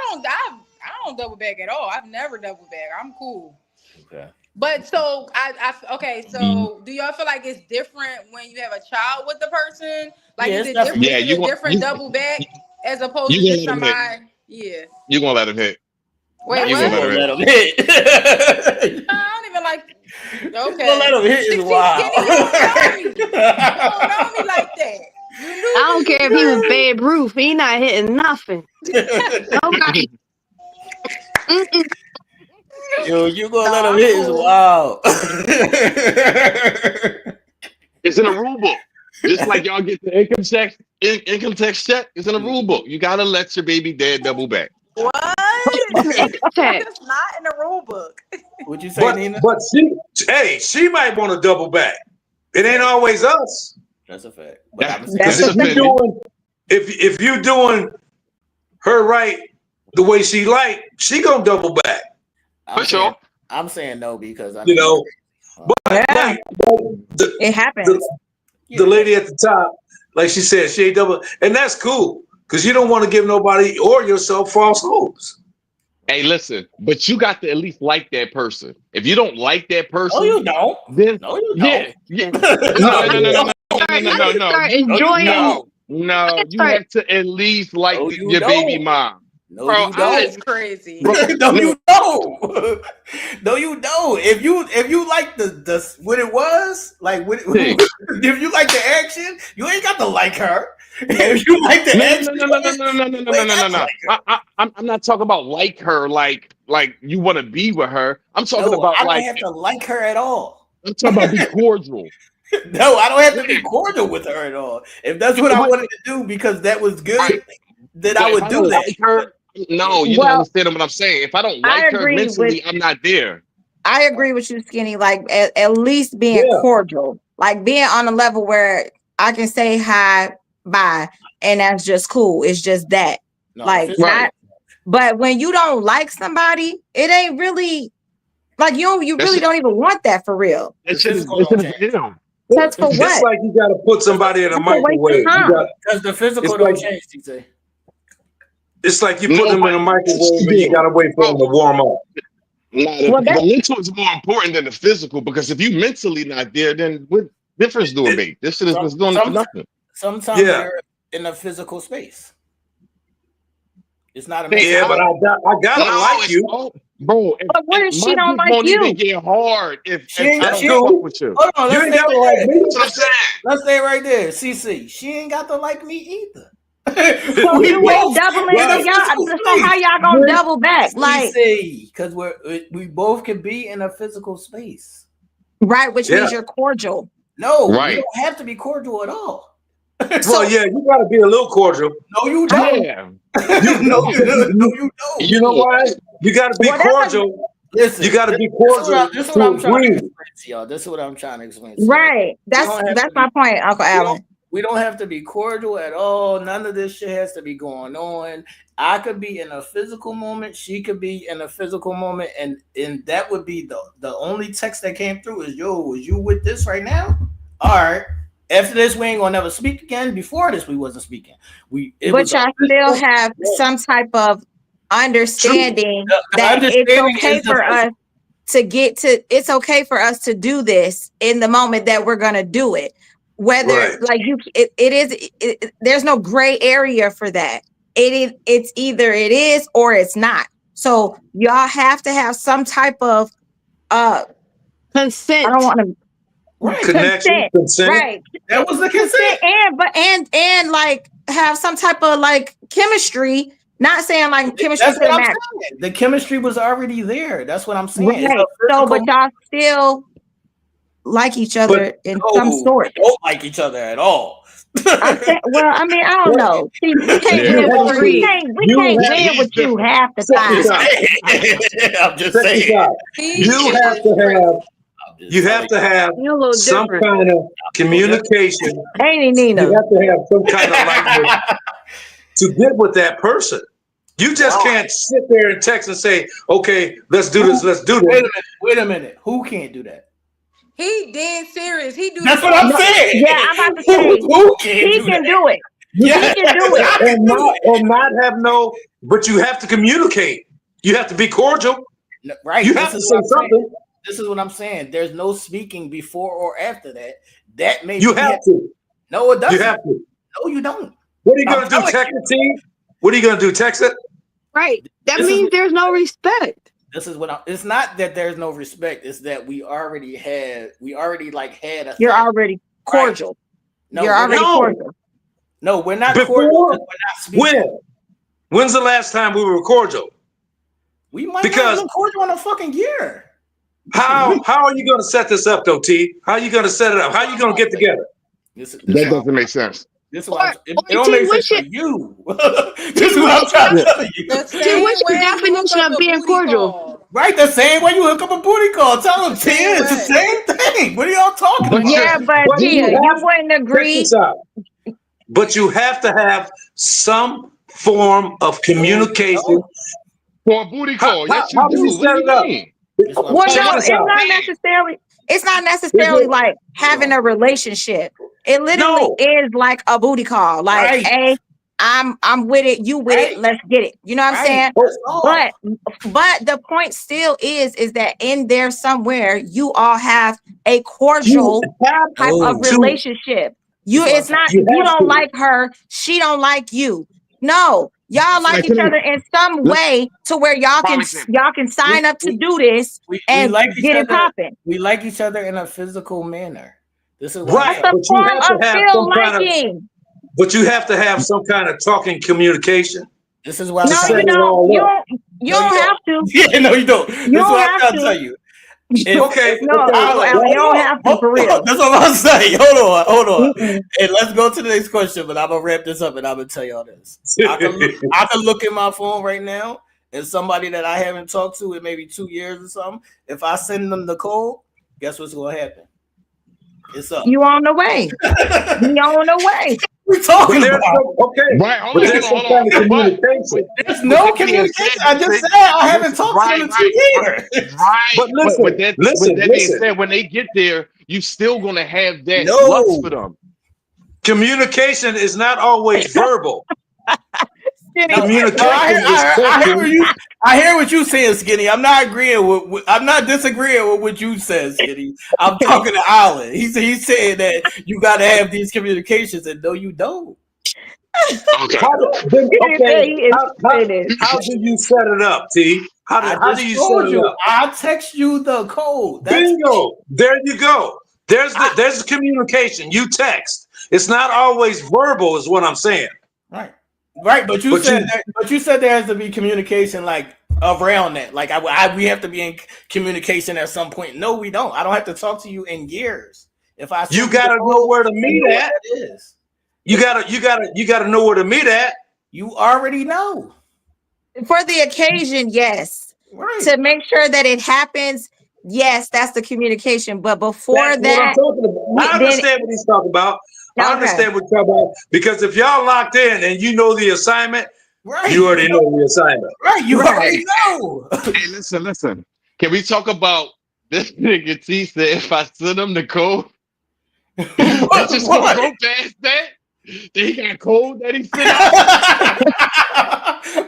I: don't double back at all. I've never double back. I'm cool.
N: Okay.
I: But so okay. So do y'all feel like it's different when you have a child with the person? Like,
Q: Yeah,
I: is it
Q: it's
I: different?
J: Yeah,
I: Is it a different double back as opposed to just somebody? Yeah.
J: You gonna let him hit?
I: Wait,
J: You
I: what?
J: gonna
Q: Let him hit.
I: I don't even like. Okay.
Q: Gonna let him hit is wild.
I: Skinny, you don't know me. You don't know me like that. You knew
K: I don't care if he was Babe Ruth. He not hitting nothing. Nobody. Mm-mm.
Q: Yo, you gonna let him hit is wild.
J: It's in a rule book. Just like y'all get the income tax check, it's in a rule book. You gotta let your baby dad double back.
I: What? It's not in the rule book.
Q: What you say, Nina?
O: But she might want to double back. It ain't always us.
Q: That's a fact.
O: Because if you doing her right the way she like, she gonna double back.
Q: I'm saying no because I
O: but
P: it happens.
O: The lady at the top, like she said, she ain't double, and that's cool because you don't want to give nobody or yourself false hopes.
J: Hey, listen, but you got to at least like that person. If you don't like that person,
Q: you don't.
J: Then
Q: no, you don't.
J: Yeah.
K: No.
J: No, you have to at least like your baby mom.
Q: No,
J: bro,
Q: you don't.
I: It's crazy.
Q: No, you don't. No, you don't. If you like the what it was, like if you like the action, you ain't got to like her. If you like the action,
J: no. I'm not talking about like her, like you want to be with her. I'm talking about
Q: I
J: like
Q: don't have to like her at all.
J: I'm talking about be cordial.
Q: No, I don't have to be cordial with her at all. If that's what I wanted to do because that was good, then I would do that.
J: Like her, no, you don't understand what I'm saying. If I don't like her mentally, I'm not there.
P: I agree with you, Skinny. Like at least being cordial, like being on a level where I can say hi, bye, and that's just cool. It's just that, not. But when you don't like somebody, it ain't really like you really don't even want that for real.
O: That's
P: for what?
O: It's like you got to put somebody in a microwave.
Q: Because the physical don't change, TJ.
O: It's like you put them in a microwave and you got to wait for them to warm up.
J: The mental is more important than the physical because if you mentally not there, then what difference do it make? This shit is doing it for nothing.
Q: Sometimes you're in a physical space. It's not a
O: but I gotta like you,
J: bro.
P: But what if she don't like
J: won't
P: you?
J: even get hard if
Q: She ain't
J: I
Q: she
J: don't
Q: ain't-
J: fuck with you.
Q: Hold on,
O: You
Q: let's
O: ain't
Q: say
O: gotta
Q: right
O: like
Q: there.
O: me.
Q: Let's say right there, CC. She ain't got to like me either.
P: So you ain't doubling. So how y'all gonna double back? Like,
Q: because we both can be in a physical space,
P: right? Which means you're cordial.
Q: No,
J: Right.
Q: you don't have to be cordial at all.
O: Well, yeah, you got to be a little cordial.
Q: No, you don't.
J: Yeah.
Q: No, you don't.
O: You know why? You got to be cordial.
Q: Listen,
O: you got to be cordial
Q: this is what I'm trying to
O: agree.
Q: explain to y'all. This is what I'm trying to explain to y'all.
P: Right. That's my point, Uncle Alan.
Q: We don't have to be cordial at all. None of this shit has to be going on. I could be in a physical moment. She could be in a physical moment. And that would be the only text that came through is, yo, is you with this right now? All right. After this, we ain't gonna never speak again. Before this, we wasn't speaking.
P: But y'all still have some type of understanding that it's okay for us to get to. It's okay for us to do this in the moment that we're gonna do it. Whether like there's no gray area for that. It's either it is or it's not. So y'all have to have some type of
K: consent.
P: I don't want to.
O: Right. Consent.
P: Right.
Q: That was the consent.
P: And like have some type of like chemistry. Not saying like chemistry.
Q: That's what I'm saying. The chemistry was already there. That's what I'm saying.
P: Right. So, but y'all still like each other in some sort.
Q: We don't like each other at all.
P: I don't know. See, we can't win with you. We can't win with you half the time.
Q: I'm just saying.
O: You have to have some kind of communication.
P: Ain't Nina?
O: You have to have some kind of likeness to get with that person. You just can't sit there and text and say, "Okay, let's do this. Let's do this."
Q: Wait a minute. Who can't do that?
I: He dead serious. He do.
C: That's what I'm saying.
K: Yeah, I'm about to say
C: Who
K: he can do it.
O: Yeah.
K: He can do it.
O: and not have no, but you have to communicate. You have to be cordial.
Q: No, right.
O: You have to say something.
Q: This is what I'm saying. There's no speaking before or after that. That may
O: You have to.
Q: No, it doesn't.
O: You have to.
Q: No, you don't.
O: What are you going to do? Text the team? What are you going to do? Text it?
K: Right. That means there's no respect.
Q: This is what it's not that there's no respect. It's that we already had a
K: You're already cordial.
Q: No,
K: you're already cordial.
Q: No, we're not
O: Before?
Q: cordial. We're not speaking.
O: When's the last time we were cordial?
Q: We might not have been cordial in a fucking year.
O: How are you going to set this up, though, T? How are you going to set it up? How are you going to get together?
J: That doesn't make sense.
Q: This is what it don't make sense for you. This is what I'm trying to tell you.
K: What's the definition of being cordial?
Q: Right, the same way you hook up a booty call. Tell them, Tia, it's the same thing. What are y'all talking about?
K: Yeah, but Tia, you wouldn't agree.
O: But you have to have some form of communication
J: for a booty call. Yes, you
O: how
J: do.
O: do you set it up?
K: Well, no, it's not necessarily like having a relationship. It literally is like a booty call. Like, hey, I'm with it, you with it, let's get it. You know what I'm saying? But the point still is that in there somewhere you all have a cordial type of relationship. It's not you don't like her, she don't like you. No, y'all like each other in some way to where y'all can sign up to do this and get it popping.
Q: We like each other in a physical manner. This is
O: right.
K: That's a form of still liking.
O: But you have to have some kind of talking communication.
Q: This is why
K: you don't have to.
Q: Yeah, no, you don't. This is what I'm trying to tell you.
O: Okay.
K: No, you don't have to for real.
Q: That's what I'm saying. Hold on. And let's go to the next question, but I'm gonna wrap this up and I'm gonna tell y'all this. I can look at my phone right now and somebody that I haven't talked to in maybe 2 years or something. If I send them the code, guess what's gonna happen? It's up.
K: You on the way. You on the way.
Q: We're talking about.
O: Okay.
J: Right. Hold on.
Q: There's no communication. I just said I haven't talked to them in 2 years.
J: Right.
O: But listen,
J: with that being said, when they get there, you still gonna have that lust for them.
O: Communication is not always verbal. Communication
Q: I hear what you saying, Skinny. I'm not agreeing with. I'm not disagreeing with what you said, Skinny. I'm talking to Alan. He's saying that you got to have these communications, and no, you don't.
O: Okay. How do you set it up, T? How do you set it up?
Q: I'll text you the code.
O: Bingo. There you go. There's the communication. You text. It's not always verbal, is what I'm saying.
Q: Right, but you said there has to be communication like around that. Like we have to be in communication at some point. No, we don't. I don't have to talk to you in years. If
O: you gotta know where to meet at. You gotta know where to meet at.
Q: You already know.
K: For the occasion, yes.
Q: Right.
K: To make sure that it happens, yes, that's the communication. But before that,
O: I understand what he's talking about. I understand what you're talking about, because if y'all locked in and you know the assignment, you already know the assignment.
Q: Right, you already know.
J: Hey, listen. Can we talk about this nigga T said if I send him the code, let's just go past that? He got code that he sent out.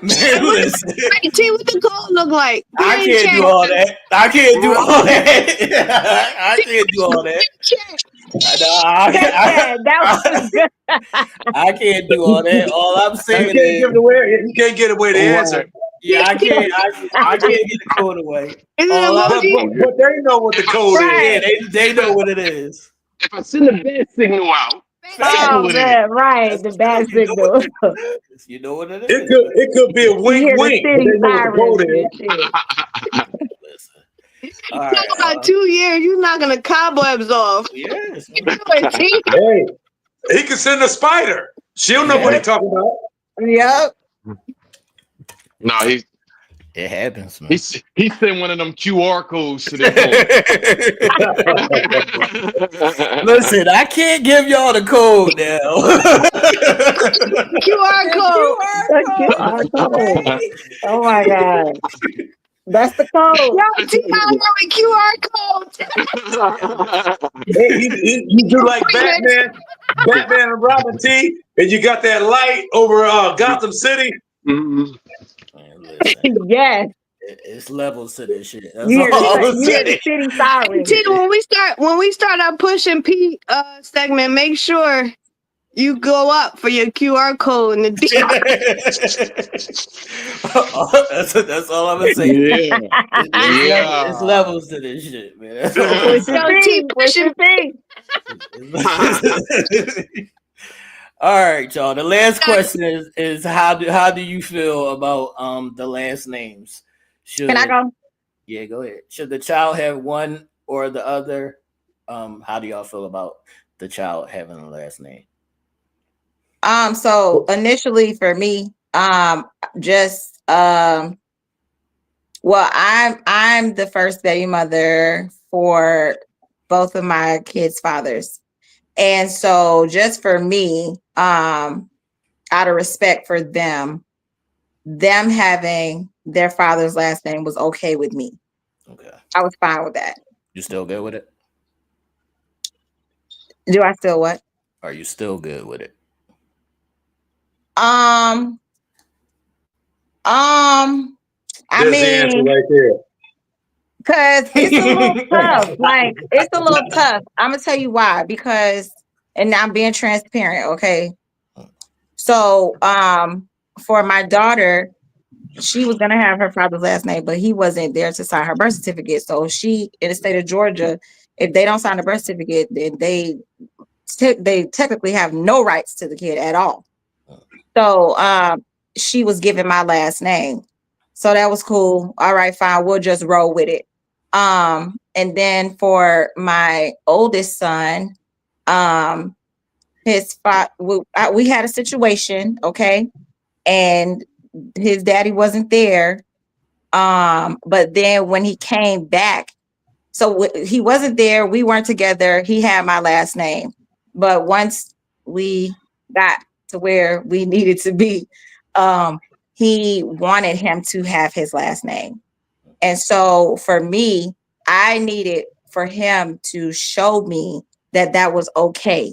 Q: Man, listen.
K: T, what the code look like?
Q: I can't do all that. I can't do all that. I can't do all that. All I'm saying is
O: you can't get away the answer.
Q: Yeah, I can't get the code away.
O: But they know what the code is.
Q: Yeah, they know what it is.
J: If I send the bad signal out,
K: right, the bad signal.
Q: You know what it is.
O: It could be a wink, wink. But they know what the code is.
K: Talk about 2 years, you're knocking the cobwebs off.
Q: Yes.
O: Hey, he can send a spider. She'll know what he's talking about.
K: Yep.
J: No,
N: it happens, man.
J: He sent one of them QR codes to their phone.
Q: Listen, I can't give y'all the code now.
K: QR code. Oh my God. That's the code. Yo, T, I know a QR code.
O: You do like Batman and Robin T, and you got that light over Gotham City.
J: Mm-hmm.
N: Man, listen,
P: Yes.
N: it's levels to this shit. That's
P: You
N: all
P: hear the,
N: I'm
P: you hear the
N: saying.
P: city
K: Hey,
P: sirens.
K: T, when we start our pushing Pete segment, make sure you go up for your QR code in the D.
Q: That's all I'm gonna say.
J: Yeah.
Q: It's levels to this shit, man. That's all I'm
P: Push
Q: saying.
P: your T, push your T.
Q: All right, y'all. The last question is how do you feel about the last names?
P: Can I go?
Q: Yeah, go ahead. Should the child have one or the other? How do y'all feel about the child having a last name?
P: So initially for me, just well, I'm the first baby mother for both of my kids' fathers. And so just for me, out of respect for them having their father's last name was okay with me.
N: Okay.
P: I was fine with that.
N: You still good with it?
P: Do I still what?
N: Are you still good with it?
P: I
O: There's the answer
P: mean,
O: right there.
P: because it's a little tough. Like, it's a little tough. I'm gonna tell you why. Because, and I'm being transparent, okay? So, for my daughter, she was gonna have her father's last name, but he wasn't there to sign her birth certificate. So she, in the state of Georgia, if they don't sign the birth certificate, then they technically have no rights to the kid at all. So, she was given my last name. So that was cool. All right, fine. We'll just roll with it. And then for my oldest son, his we had a situation, okay, and his daddy wasn't there. But then when he came back, so he wasn't there. We weren't together. He had my last name, but once we got to where we needed to be, he wanted him to have his last name. And so for me, I needed for him to show me that that was okay.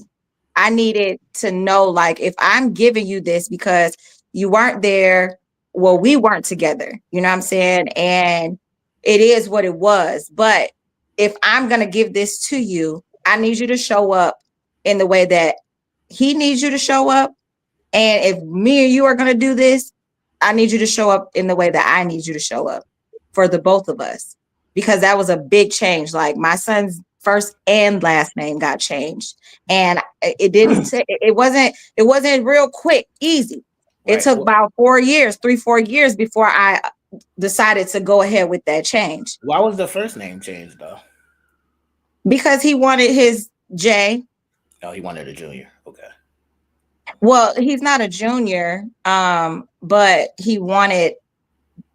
P: I needed to know, like, if I'm giving you this because you weren't there, well, we weren't together, you know what I'm saying? And it is what it was. But if I'm going to give this to you, I need you to show up in the way that he needs you to show up. And if me and you are going to do this, I need you to show up in the way that I need you to show up for the both of us, because that was a big change. Like, my son's first and last name got changed, and it wasn't real quick, easy. It took about 4 years, 4 years before I decided to go ahead with that change.
Q: Why was the first name changed though?
P: Because he wanted his J.
N: Oh, he wanted a junior. Okay.
P: Well, he's not a junior, but he wanted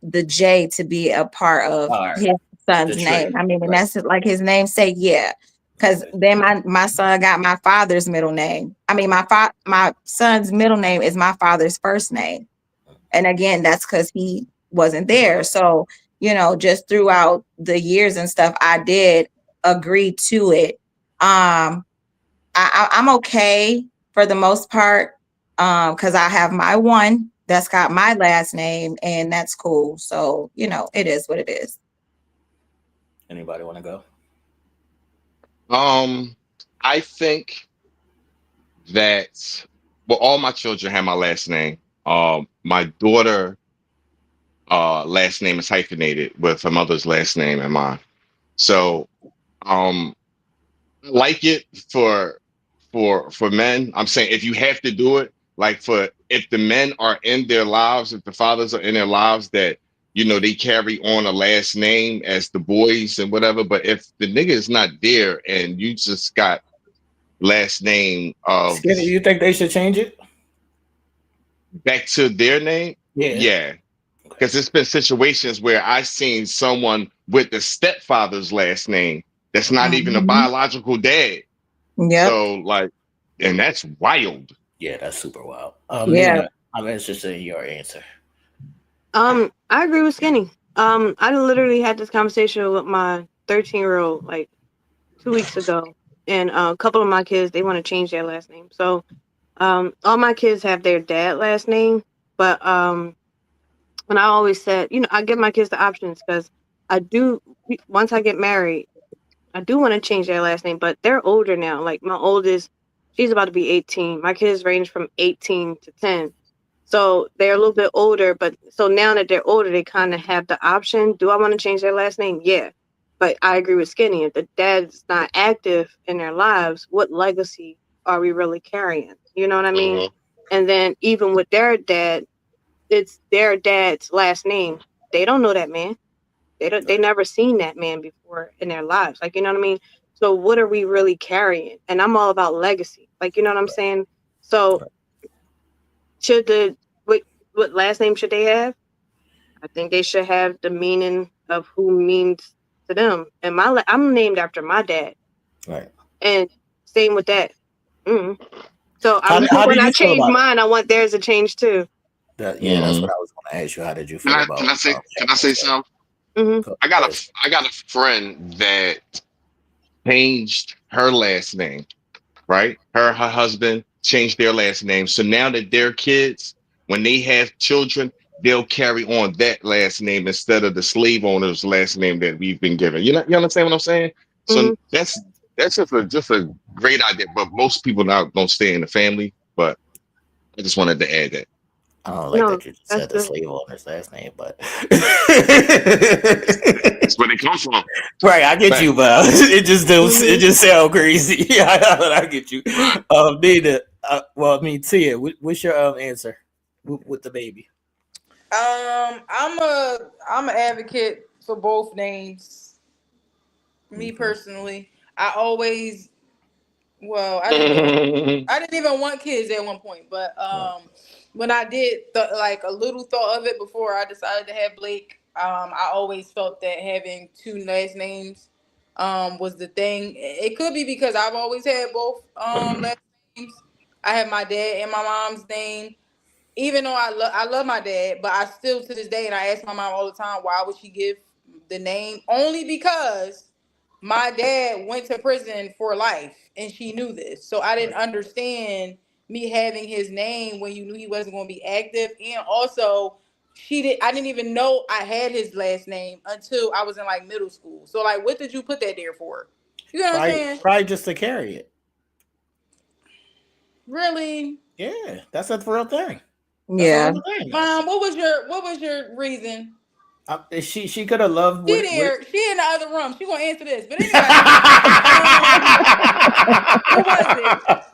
P: the J to be a part of his son's name. I mean, and that's like his namesake, yeah. Because then my son got my father's middle name. I mean, my son's middle name is my father's first name. And again, that's because he wasn't there. So, you know, just throughout the years and stuff, I did agree to it. I'm okay for the most part, because I have my one that's got my last name, and that's cool. So, you know, it is what it is.
N: Anybody want to go?
J: I think that, well, all my children have my last name. My daughter last name is hyphenated with her mother's last name and mine. So I like it for men. I'm saying if you have to do it, like if the men are in their lives, if the fathers are in their lives, that, you know, they carry on a last name as the boys and whatever. But if the nigga is not there and you just got last name of
Q: Skinny, you think they should change it
J: back to their name? Yeah. Because it's been situations where I've seen someone with the stepfather's last name that's not even a biological dad.
P: Yeah.
J: So, like, and that's wild.
N: Yeah, that's super wild.
P: Yeah.
N: Nina, I'm interested in your answer.
K: I agree with Skinny. I literally had this conversation with my 13-year-old like 2 weeks ago, and a couple of my kids, they want to change their last name. So all my kids have their dad last name, but and I always said, I give my kids the options because I do. Once I get married, I do want to change their last name, but they're older now. Like my oldest, she's about to be 18. My kids range from 18 to 10. So they're a little bit older, but so now that they're older, they kind of have the option. Do I want to change their last name? Yeah. But I agree with Skinny. If the dad's not active in their lives, what legacy are we really carrying? You know what I mean? And then even with their dad, it's their dad's last name. They don't know that man. They never seen that man before in their lives. Like, you know what I mean? So what are we really carrying? And I'm all about legacy. Like, you know what I'm saying? So should what last name should they have? I think they should have the meaning of who means to them. And I'm named after my dad.
N: Right.
K: And same with that. So
N: How
K: when
N: do
K: I
N: you feel
K: change
N: about
K: mine, I want theirs to change too.
N: that's what I was going to ask you. How did you feel about?
J: Can I say something? I got a friend that changed her last name. Right, her husband changed their last name, so now that their kids, when they have children, they'll carry on that last name instead of the slave owner's last name that we've been given. You understand what I'm saying? So that's just a great idea. But most people now don't stay in the family. But I just wanted to add that.
N: I don't like that you just said the slave owner's last name, but
J: that's where they come from.
Q: Right, I get you, but it just sounds crazy. I get you. Nina, Tia, what's your answer with the baby?
I: I'm an advocate for both names. Me personally, I didn't even want kids at one point, but when I did like a little thought of it before I decided to have Blake, I always felt that having two last names was the thing. It could be because I've always had both last names. I have my dad and my mom's name. Even though I love my dad, but I still to this day, and I ask my mom all the time, why would she give the name? Only because my dad went to prison for life, and she knew this. So I didn't understand me having his name when you knew he wasn't going to be active, and also I didn't even know I had his last name until I was in like middle school. So like, what did you put that there for? You know what I'm saying?
Q: Probably just to carry it.
I: Really?
Q: Yeah, that's a real thing.
P: Yeah.
I: Mom, what was your reason?
Q: She could have loved.
I: She in the other room. She gonna answer this. But anyway, what was it?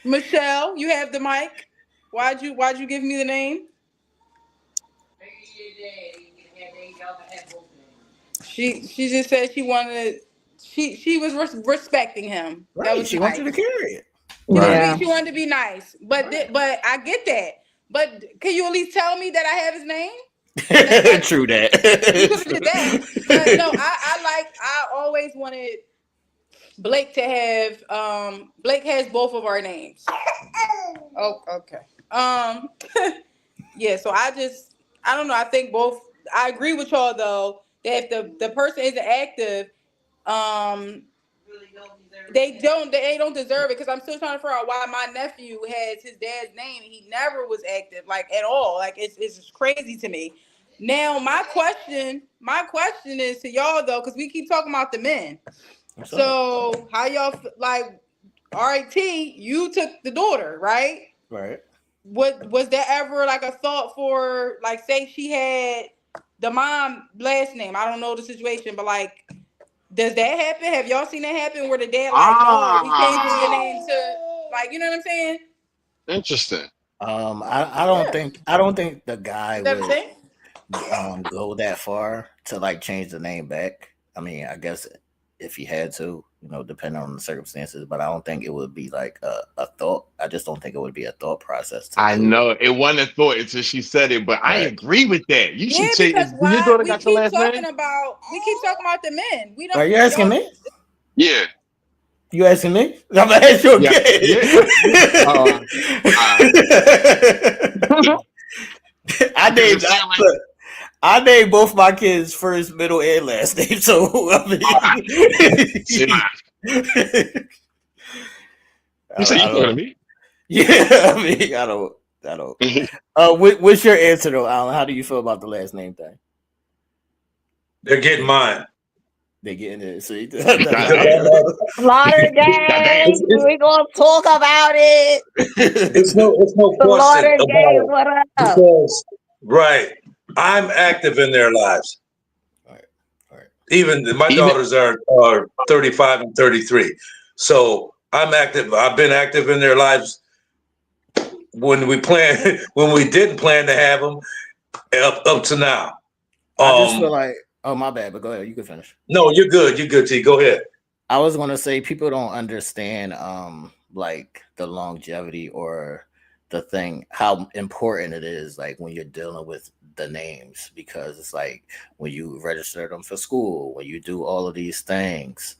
I: Michelle, you have the mic. Why'd you give me the name? She just said she wanted. She was respecting him.
Q: Right.
I: That was
Q: she
I: nice.
Q: wanted to carry it.
I: She wanted to be nice, but I get that. But can you at least tell me that I have his name?
Q: True that.
I: You could have did that. But no, I always wanted Blake to have Blake has both of our names. Oh, okay. Yeah, so I don't know. I think I agree with y'all though, that if the person isn't active, they don't deserve it, because I'm still trying to figure out why my nephew has his dad's name and he never was active like at all. Like it's just crazy to me. Now my question is to y'all though, because we keep talking about the men. So how y'all like? RIT, you took the daughter, right?
Q: Right.
I: What was there ever like a thought for, like, say she had the mom last name? I don't know the situation, but like, does that happen? Have y'all seen that happen where the dad like, no, we changing your name to, like, you know what I'm saying?
J: Interesting.
N: I don't think the guy would go that far to like change the name back. I mean, I guess if he had to, depending on the circumstances, but I don't think it would be like a thought. I just don't think it would be a thought process.
J: I know it wasn't a thought until she said it, but I agree with that. You should say, your daughter got your last name?
I: We keep talking about the men. We don't.
Q: Are you asking me?
J: Yeah.
Q: You asking me? I'm gonna ask you again. I named both my kids first, middle, and last name. So I mean,
J: You say you going to me?
Q: Yeah, I mean, I don't. What's your answer though, Alan? How do you feel about the last name thing?
O: They're getting mine.
Q: They getting it. See,
P: Slaughter Gang. We gonna talk about it.
O: It's no question
P: Slaughter
O: about
P: Gang,
O: it.
P: what up?
O: Because I'm active in their lives. Even my daughters are 35 and 33. So I'm active. I've been active in their lives when we didn't plan to have them up to now.
Q: I just feel like, oh my bad, but go ahead. You can finish.
O: No, you're good. You're good, T. Go ahead.
Q: I was gonna say people don't understand like the longevity or the thing, how important it is, like when you're dealing with the names, because it's like when you register them for school, when you do all of these things,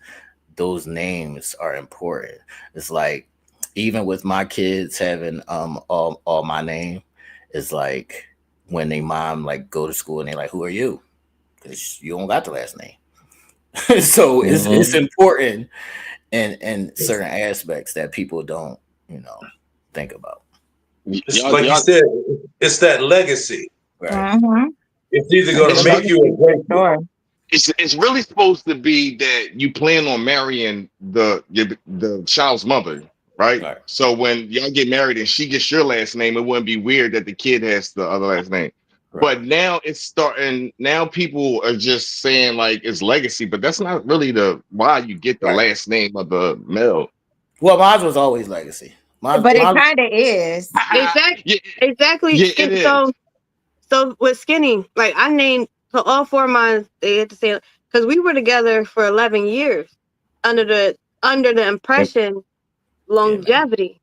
Q: those names are important. It's like even with my kids having all my name, it's like when they mom like go to school and they're like, who are you? Because you don't got the last name. So it's important in certain aspects that people don't, think about.
O: It's like you said, it's that legacy.
Q: Right.
O: It's either going to make you or break you.
J: It's really supposed to be that you plan on marrying the child's mother, right? So when y'all get married and she gets your last name, it wouldn't be weird that the kid has the other last name. But now it's starting. Now people are just saying like it's legacy, but that's not really the why you get the last name of the male.
Q: Well, mine was always legacy.
P: But it kind of is.
K: Exactly.
J: Yeah,
K: So with Skinny, like I named so all four of mine. They had to say because we were together for 11 years under the impression longevity,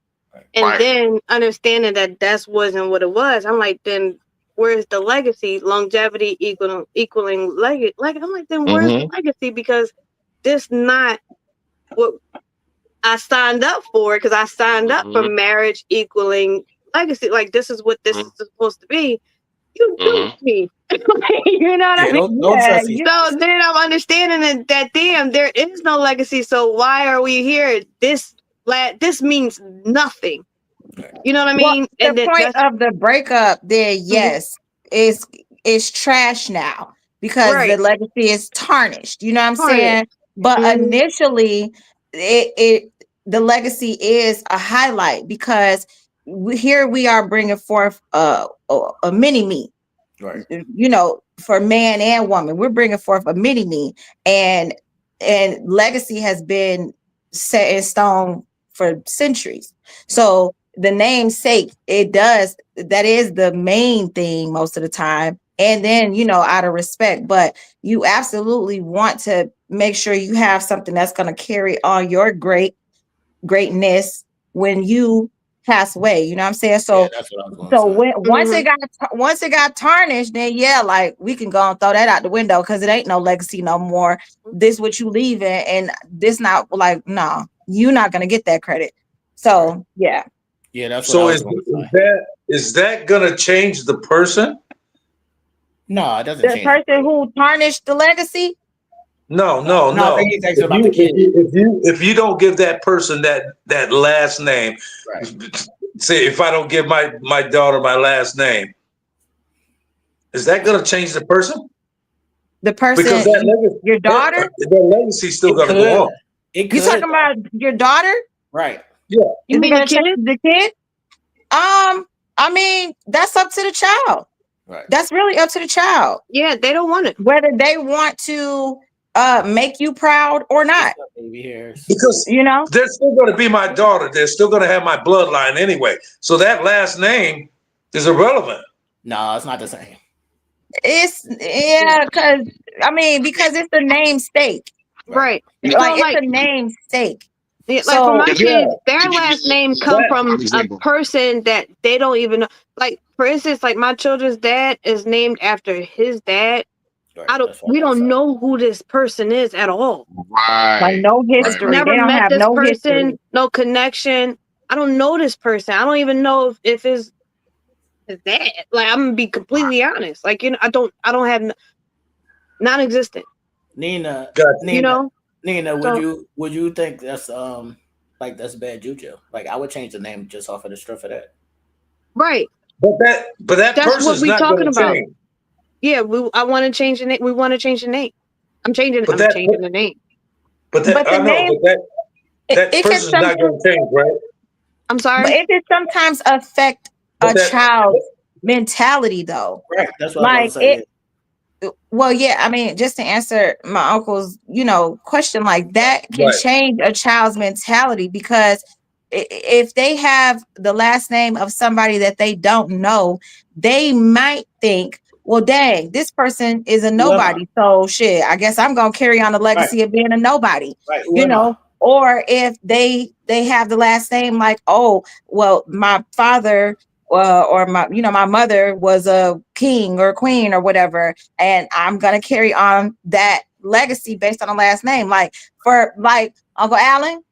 K: and then understanding that wasn't what it was. I'm like, then where's the legacy? Longevity equaling legacy. Like I'm like, then where's the legacy? Because this not what I signed up for. Because I signed up for marriage equaling legacy. Like this is what this is supposed to be. You do me. You know what I mean? So then I'm understanding that damn, there is no legacy. So why are we here? This means nothing. You know what I mean?
P: Well, the point of the breakup there, yes, is trash now because the legacy is tarnished. You know what I'm saying? But initially, the legacy is a highlight because here we are bringing forth a mini me.
Q: Right.
P: For man and woman, we're bringing forth a mini me, and legacy has been set in stone for centuries. So the namesake, that is the main thing most of the time. And then, out of respect, but you absolutely want to make sure you have something that's going to carry on your greatness when you pass away. You know what I'm saying? So,
Q: that's what I was gonna say.
P: once it got tarnished, then like we can go and throw that out the window because it ain't no legacy no more. This what you leaving, and this not like no, you're not gonna get that credit. So yeah,
Q: that's
O: so is that gonna change the person?
Q: No, it doesn't.
P: The person who tarnished the legacy.
O: No. If you don't give that person that last name, say if I don't give my daughter my last name, is that going to change the person?
P: The person,
O: because
P: your daughter,
O: the legacy still going to go on.
P: You talking about your daughter,
Q: right?
O: Yeah.
P: You mean the kid? I mean that's up to the child.
Q: Right.
P: That's really up to the child.
K: Yeah, they don't want it.
P: Whether they want to make you proud or not.
O: Because they're still going to be my daughter. They're still going to have my bloodline anyway. So that last name is irrelevant.
Q: No, it's not the same.
P: It's because it's the namesake.
K: Right.
P: It's a namesake.
K: Like for my kids, their last name come from a person that they don't even know. Like for instance, like my children's dad is named after his dad. We don't know who this person is at all.
J: Right.
P: Like no history.
K: Never
P: they don't
K: met
P: have
K: this
P: no
K: person,
P: history.
K: no connection. I don't know this person. I don't even know if it's his dad. Like I'm gonna be completely honest. Like I don't have non-existent.
Q: Nina,
K: you know.
Q: Nina,
K: So,
Q: would you think that's like that's bad juju? Like I would change the name just off of the strength of that.
K: right.
O: But that
K: That's what
O: person's
K: we
O: not
K: talking
O: going to
K: about.
O: change.
K: Yeah, I want to change the name. We want to change the name. I'm changing
O: But
K: the name.
O: but
P: But the
O: I know,
P: name,
O: that
P: it can
O: person's not
P: sometimes,
O: going to change, right?
K: I'm
P: but
K: sorry.
P: it can sometimes affect
O: But
P: a child's mentality, though.
Q: Right. That's what I
P: Like
Q: was about to
P: it.
Q: say.
P: Well, yeah. I mean, just to answer my uncle's, question, like that can
O: Right.
P: change a child's mentality because if they have the last name of somebody that they don't know, they might think, well, dang, this person is a
Q: Who am I?
P: nobody. So shit, I guess I'm gonna carry on the
Q: Right.
P: legacy of being a nobody.
Q: Right. Who am I?
P: Or if they have the last name, like, oh, well, my father or my mother was a king or queen or whatever, and I'm gonna carry on that legacy based on the last name. Like for like Uncle Allen,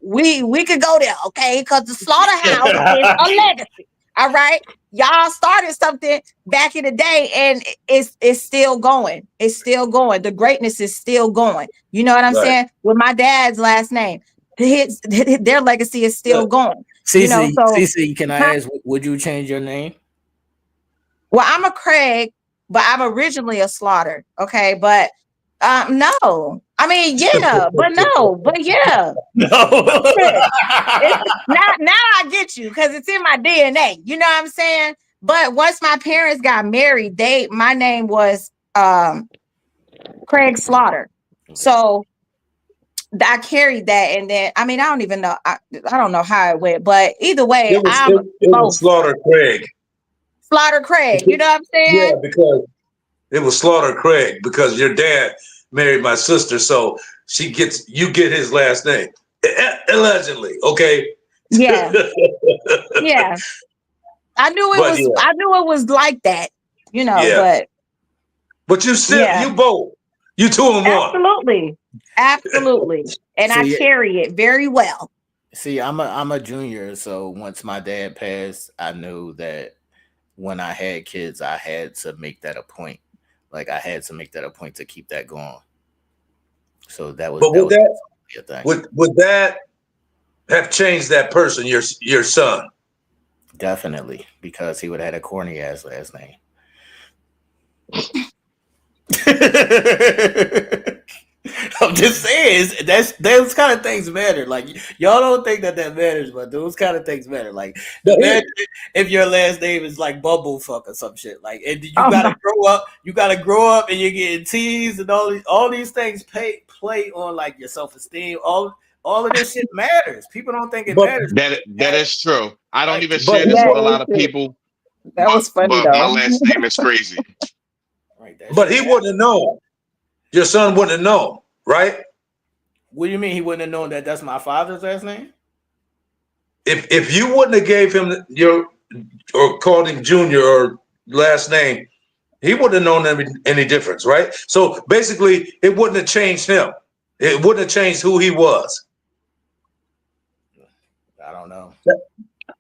P: we could go there, okay? Because the slaughterhouse is a legacy. All right. Y'all started something back in the day, and it's still going. It's still going. The greatness is still going. You know what I'm saying? With my dad's last name, their legacy is still going.
Q: CC, can I ask, would you change your name?
P: Well, I'm a Craig, but I'm originally a Slaughter. Okay, but no. I mean, yeah, but no, but yeah.
Q: No.
P: Now I get you because it's in my DNA. You know what I'm saying? But once my parents got married, my name was Craig Slaughter. So I carried that, and then I mean I don't even know. I don't know how it went, but either way,
O: It was Slaughter Craig.
P: Slaughter Craig. You know what I'm saying?
O: Yeah, because it was Slaughter Craig because your dad married my sister, so you get his last name allegedly. Okay.
P: Yeah. Yeah. I knew it was like that.
O: Yeah. But you still you both. You 2 and 1.
P: Absolutely. And I carry it very well.
Q: See, I'm a junior, so once my dad passed, I knew that when I had kids, I had to make that a point. Like I had to make that a point to keep that going. So that was.
O: But would that have changed that person, your son?
Q: Definitely, because he would have had a corny ass last name. I'm just saying, those kind of things matter. Like y'all don't think that matters, but those kind of things matter. Like if your last name is like Bumblefuck or some shit, like, and you gotta grow up, and you're getting teased, and all these things play on like your self-esteem. All of this shit matters. People don't think it matters.
J: That is true. I don't even share this with a lot of people.
P: That was funny
J: but
P: though.
J: My last name is crazy.
Q: Right,
O: but he wouldn't have known. Your son wouldn't have known, right?
Q: What do you mean he wouldn't have known that that's my father's last name?
O: If you wouldn't have gave him or called him Junior or last name, he wouldn't have known any difference, right? So basically, it wouldn't have changed him. It wouldn't have changed who he was.
Q: I don't know.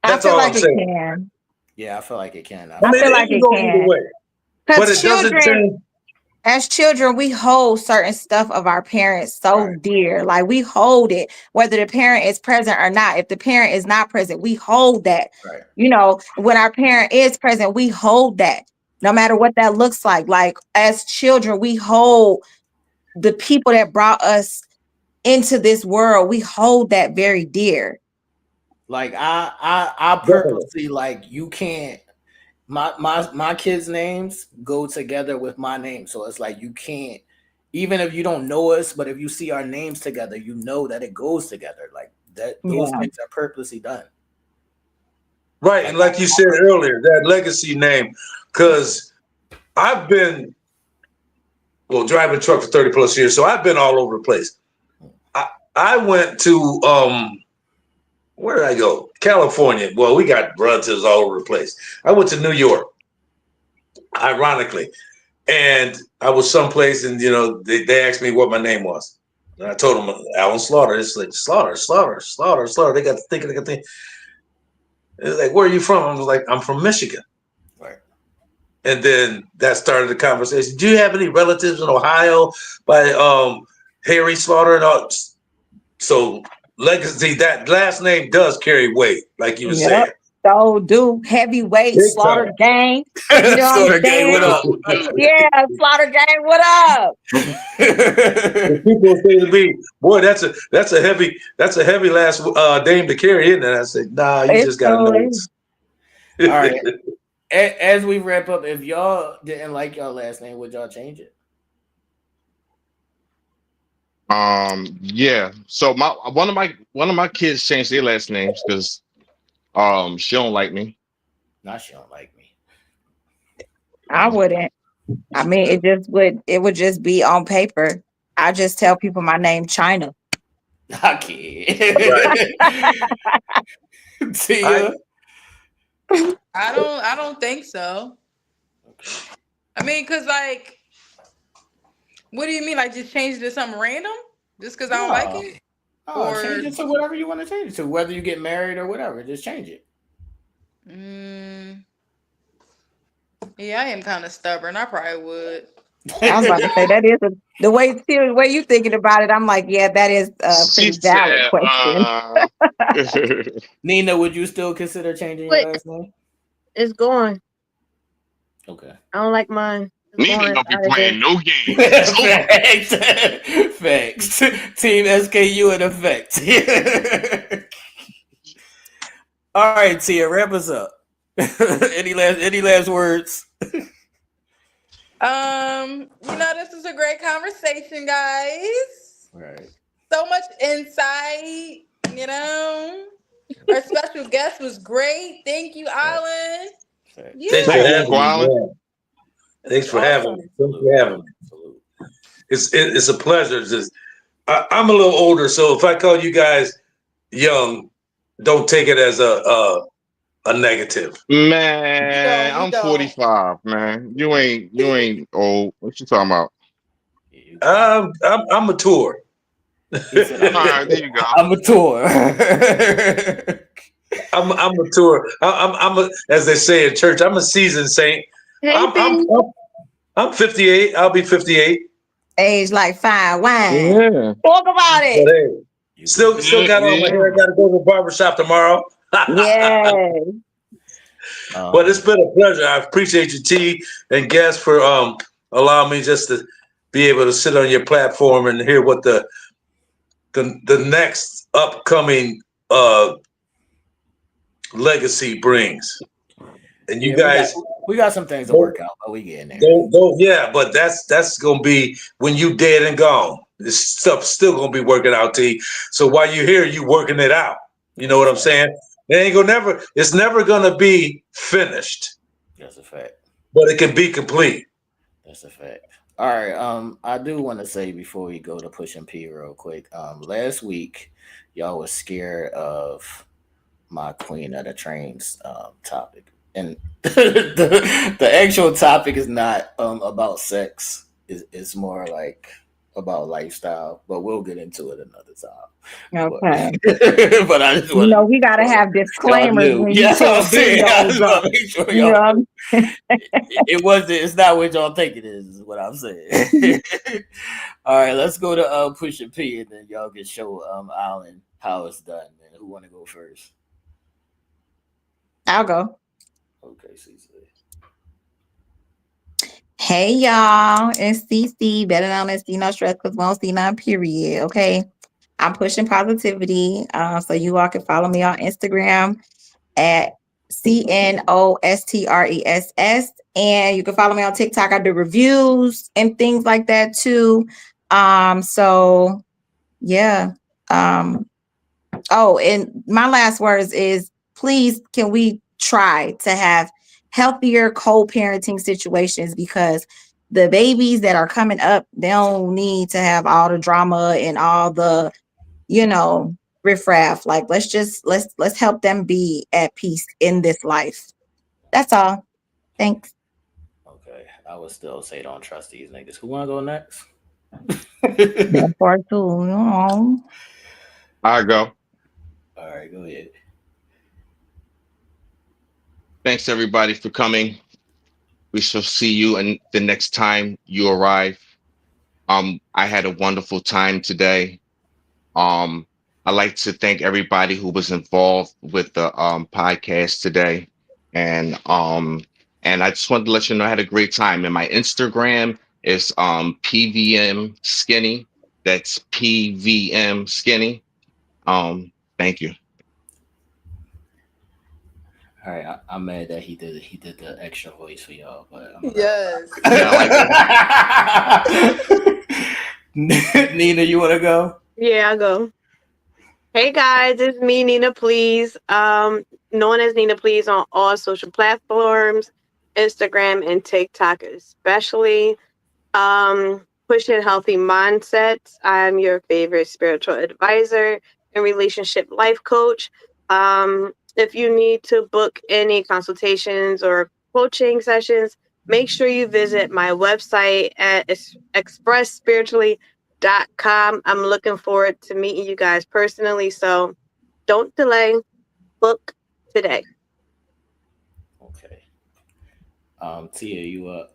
O: That's all I'm saying.
P: Can.
Q: Yeah, I feel like it can.
P: I feel like it can.
O: But it doesn't change.
P: As children, we hold certain stuff of our parents so dear. Like we hold it, whether the parent is present or not. If the parent is not present, we hold that.
Q: Right.
P: When our parent is present, we hold that. No matter what that looks like. Like as children, we hold the people that brought us into this world. We hold that very dear.
Q: Like I purposely like you can't. My kids' names go together with my name, so it's like you can't, even if you don't know us, but if you see our names together, you know that it goes together. Like that, those things are purposely done.
O: Right, and like you said earlier, that legacy name, because I've been driving a truck for 30 plus years, so I've been all over the place. I went to where did I go? California. Well, we got relatives all over the place. I went to New York, ironically. And I was someplace and, they asked me what my name was. And I told them, Alan Slaughter. It's like, Slaughter. They got to think. It's like, where are you from? I was like, I'm from Michigan.
Q: Right.
O: And then that started the conversation. Do you have any relatives in Ohio by Harry Slaughter and all. So legacy, that last name does carry weight, like you were saying.
P: Yep. So do heavyweight
O: Big
P: Slaughter
O: time.
P: Gang. You know what
Q: Slaughter
P: I'm
Q: Gang, what
P: saying?
Q: up?
P: Yeah, Slaughter Gang, what up?
O: People say to me, "Boy, that's a heavy last name to carry in there." I said, "Nah, you
P: It's
O: just gotta know
P: cool.
O: it's."
Q: All right. As we wrap up, if y'all didn't like y'all last name, would y'all change it?
J: Yeah. So one of my kids changed their last names because she don't like me.
Q: Nah, she don't like me.
P: I wouldn't. I mean, it would just be on paper. I just tell people my name China.
Q: I can't. Tia.
I: I don't think so. I mean, cause like, what do you mean? Like, just change it to something random? Just cause I don't like it?
Q: Oh, change it to whatever you want to change it to. Whether you get married or whatever, just change it.
I: Yeah, I am kind of stubborn. I probably would.
P: I was about to say that is the way you thinking about it. I'm like, yeah, that is a pretty valid question.
Q: Nina, would you still consider changing your last name?
K: It's gone.
Q: Okay.
K: I don't like mine.
J: Nina don't be playing no games.
Q: Facts. Team SKU in effect. All right, Tia, wrap us up. Any last words?
I: This is a great conversation, guys.
Q: Right.
I: So much insight, Our special guest was great. Thank you, Alan.
O: Thanks for having me. Thanks for having me. Thanks for having me. It's a pleasure. I'm a little older, so if I call you guys young, don't take it as a negative.
J: Man, I'm 45, man. You ain't old. What you talking about?
O: I'm mature.
J: All right, there you go.
Q: I'm mature.
O: I'm mature. As they say in church, I'm a seasoned saint. I'm 58. I'll be 58.
P: Age like fine wine.
O: Yeah.
P: Talk about it.
O: But hey, still got all my hair. I got to go to the barbershop tomorrow.
P: Yeah.
O: But it's been a pleasure. I appreciate you, T and Guest, for allowing me just to be able to sit on your platform and hear what the next upcoming legacy brings. And you guys,
Q: we got some things to work out, but we getting there.
O: Yeah, but that's gonna be when you dead and gone. This stuff still gonna be working out, T. So while you're here, you working it out. You know what I'm saying? It's never gonna be finished.
Q: That's a fact.
O: But it can be complete.
Q: That's a fact. All right. I do want to say before we go to Pushing P real quick. Last week, y'all was scared of my Queen of the Trains topic. And the actual topic is not about sex. It's more like about lifestyle, but we'll get into it another time.
P: Okay.
Q: But I just want
P: we gotta have disclaimers when you tell videos up.
Q: It's not what y'all think it is what I'm saying. All right, let's go to Pusha P, and then y'all can show Alan how it's done. Man, who want to go first?
P: I'll go.
Q: Okay, Cece.
P: Hey y'all, it's CC, better known as CNoStress, because we don't see none, period. Okay. I'm pushing positivity. So you all can follow me on Instagram at CNoStress. And you can follow me on TikTok. I do reviews and things like that too. So yeah. Oh, and my last words is, please, can we try to have healthier co-parenting situations, because the babies that are coming up, they don't need to have all the drama and all the, riffraff. Like, let's help them be at peace in this life. That's all. Thanks.
Q: Okay, I would still say don't trust these niggas. Who want to go next?
P: Part two.
J: I go.
Q: All right, go ahead.
J: Thanks everybody for coming. We shall see you and the next time you arrive. I had a wonderful time today. I'd like to thank everybody who was involved with the podcast today. And I just wanted to let you know I had a great time. And my Instagram is PVM Skinny. That's PVM Skinny. Thank you.
N: All right, I'm mad that he did the extra voice for y'all, but
I: Yes.
Q: Nina, you want to go?
K: Yeah, I'll go. Hey guys, it's me, Nina Pleazz, known as Nina Pleazz on all social platforms, Instagram and TikTok especially. Pushing healthy mindsets. I'm your favorite spiritual advisor and relationship life coach. If you need to book any consultations or coaching sessions, make sure you visit my website at expressspiritually.com. I'm looking forward to meeting you guys personally, so don't delay. Book today.
N: Okay. Tia, you up?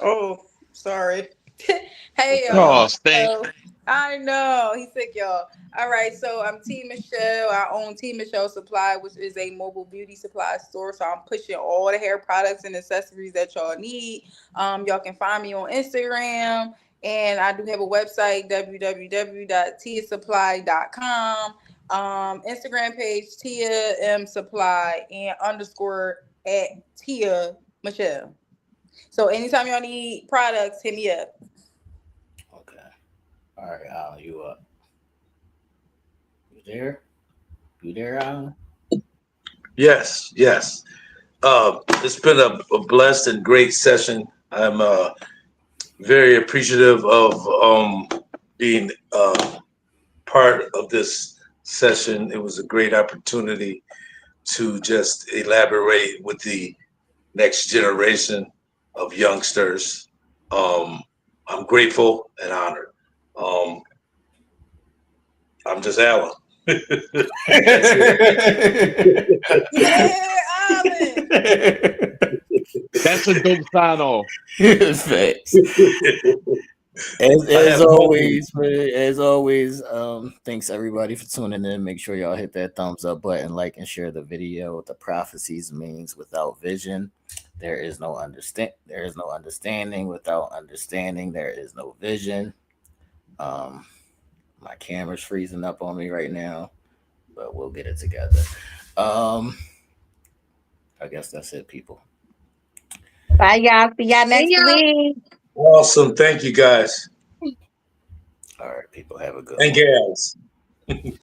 I: Oh, sorry. Hey
J: Oh,
I: y'all.
J: thank
I: So, I know he's sick, y'all. All right, so I'm T Michelle. I own T Michelle Supply, which is a mobile beauty supply store. So I'm pushing all the hair products and accessories that y'all need. Y'all can find me on Instagram, and I do have a website, www.tiasupply.com. Instagram page Tia M Supply and _ at Tia Michelle. So anytime y'all need products, hit me up.
N: Okay. All right, Alan, you up? You there? You there, Alan?
O: Yes. It's been a blessed and great session. I'm very appreciative of being part of this session. It was a great opportunity to just elaborate with the next generation of youngsters. I'm grateful and honored. I'm just Alan.
I: Yeah, Alan.
J: That's a dope sign off.
Q: Facts. As always, thanks everybody for tuning in. Make sure y'all hit that thumbs up button, like and share the video. The prophecies means without vision, there is no understanding. Without understanding, there is no vision. My camera's freezing up on me right now, but we'll get it together. I guess that's it, people.
P: Bye, y'all. See y'all next week.
O: Awesome. Thank you, guys.
N: All right, people, have a good
O: and
N: one.
O: gals.